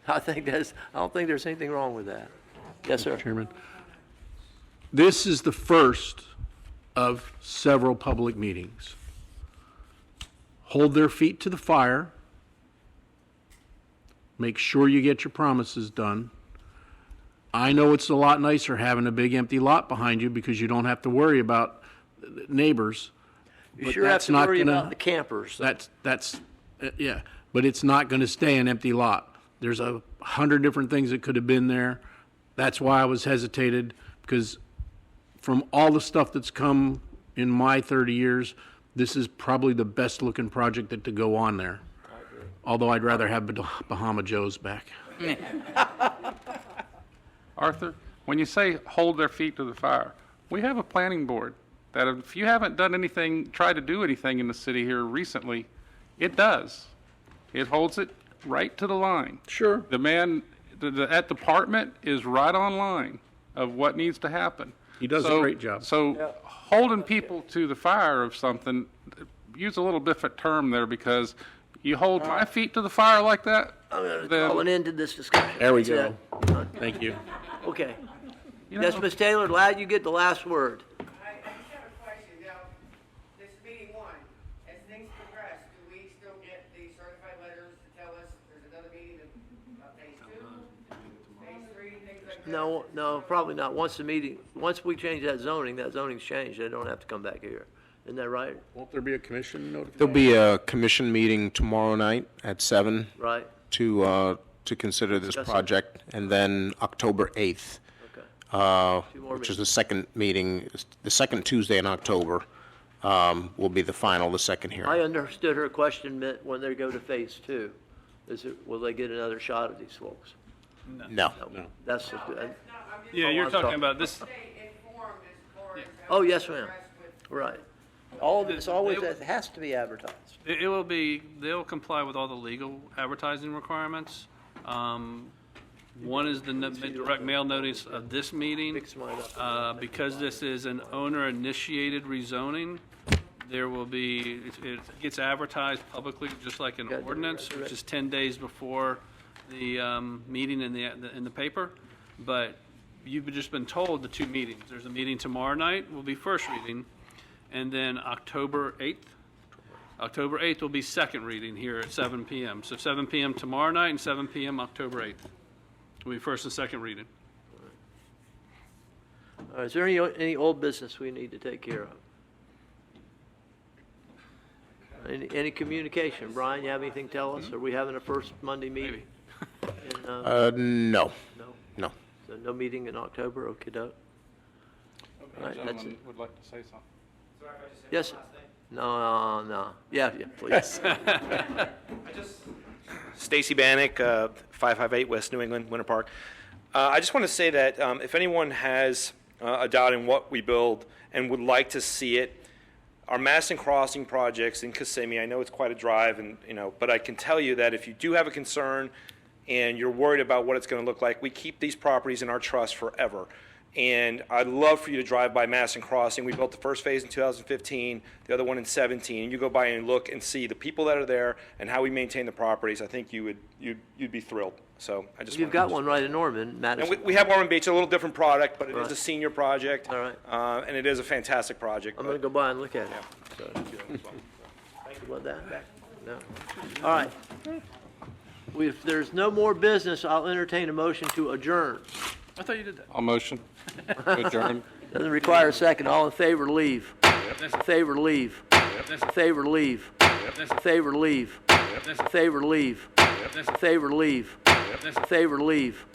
I don't think there's anything wrong with that. Yes, sir. Mr. Chairman, this is the first of several public meetings. Hold their feet to the fire. Make sure you get your promises done. I know it's a lot nicer having a big empty lot behind you because you don't have to worry about neighbors. You but sure have that's to not worry gonna- about the campers. Yeah, but it's not going to stay an empty lot. There's 100 different things that could have been there. That's why I was hesitated, because from all the stuff that's come in my 30 years, this is probably the best looking project that to go on there. Although I'd rather have Bahama Joe's back. Arthur, when you say hold their feet to the fire, we have a planning board that if you haven't done anything, tried to do anything in the city here recently, it does. It holds it right to the line. Sure. That department is right on line of what needs to happen. He does a great job. So holding people to the fire of something, use a little different term there, because you hold my feet to the fire like that, I'm going to then call an end to this discussion. There we That's go. it. Thank you. Okay. You Yes, know- Ms. Taylor, glad you get the last word. I just have a question. Now, this meeting one, as things progress, do we still get the certified letters to tell us there's another meeting of phase two, phase three, things like that? No, probably not. Once we change that zoning's changed. They don't have to come back here. Isn't that right? Won't there be a commission notification? There'll be a commission meeting tomorrow night at 7 Right? to consider this Discuss it. project, and then October 8th, Okay. Two more which is the second meeting, the second Tuesday in October, will be the second I hearing. understood her question meant when they go to phase two. Will they get another shot at these folks? No. That's, Yeah, you're talking about this, oh, yes, ma'am. Right. All of this always has to be advertised. they'll comply with all the legal advertising requirements. One is the direct mail notice of this meeting. Mix mine up. Because this is an owner-initiated rezoning, there will be, it gets advertised publicly, just like an ordinance, which is 10 days before the meeting in the paper. But you've just been told the two meetings. There's a meeting tomorrow night, will be first reading, and then October 8th. October 8th will be second reading here at 7 p.m. So 7 p.m. tomorrow night and 7 p.m. October 8th will be first and second reading. All right, is there any old business we need to take care of? Any communication? Brian, you have anything to tell us? Are we having a first Monday meeting? No. No. So no meeting in October, okey-doke? All right, that's it. would like to say something. Yes, sir. No. Yeah, please. Stacy Bannock, 558 West New England, Winter Park. I just want to say that if anyone has a doubt in what we build and would like to see it, our Madison Crossing projects in Kissimmee, I know it's quite a drive, but I can tell you that if you do have a concern and you're worried about what it's going to look like, we keep these properties in our trust forever. And I'd love for you to drive by Madison Crossing. We built the first phase in 2015, the other one in 17. You go by and look and see the people that are there and how we maintain the properties. I think you'd be thrilled. So I just You've got one right in Norman, Madison. And we have Ormond Beach, a little different product, but it is Right. a senior project. All right. And it is a fantastic project. I'm going to go by and look at it. So, thank you about that. No. All right. If there's no more business, I'll entertain a motion to adjourn. I thought you did that. I'll motion. Adjourn. Doesn't require a second. All in favor, leave. Favor, leave. Favor, leave. Favor, leave. Favor, leave. Favor, leave. Favor, leave.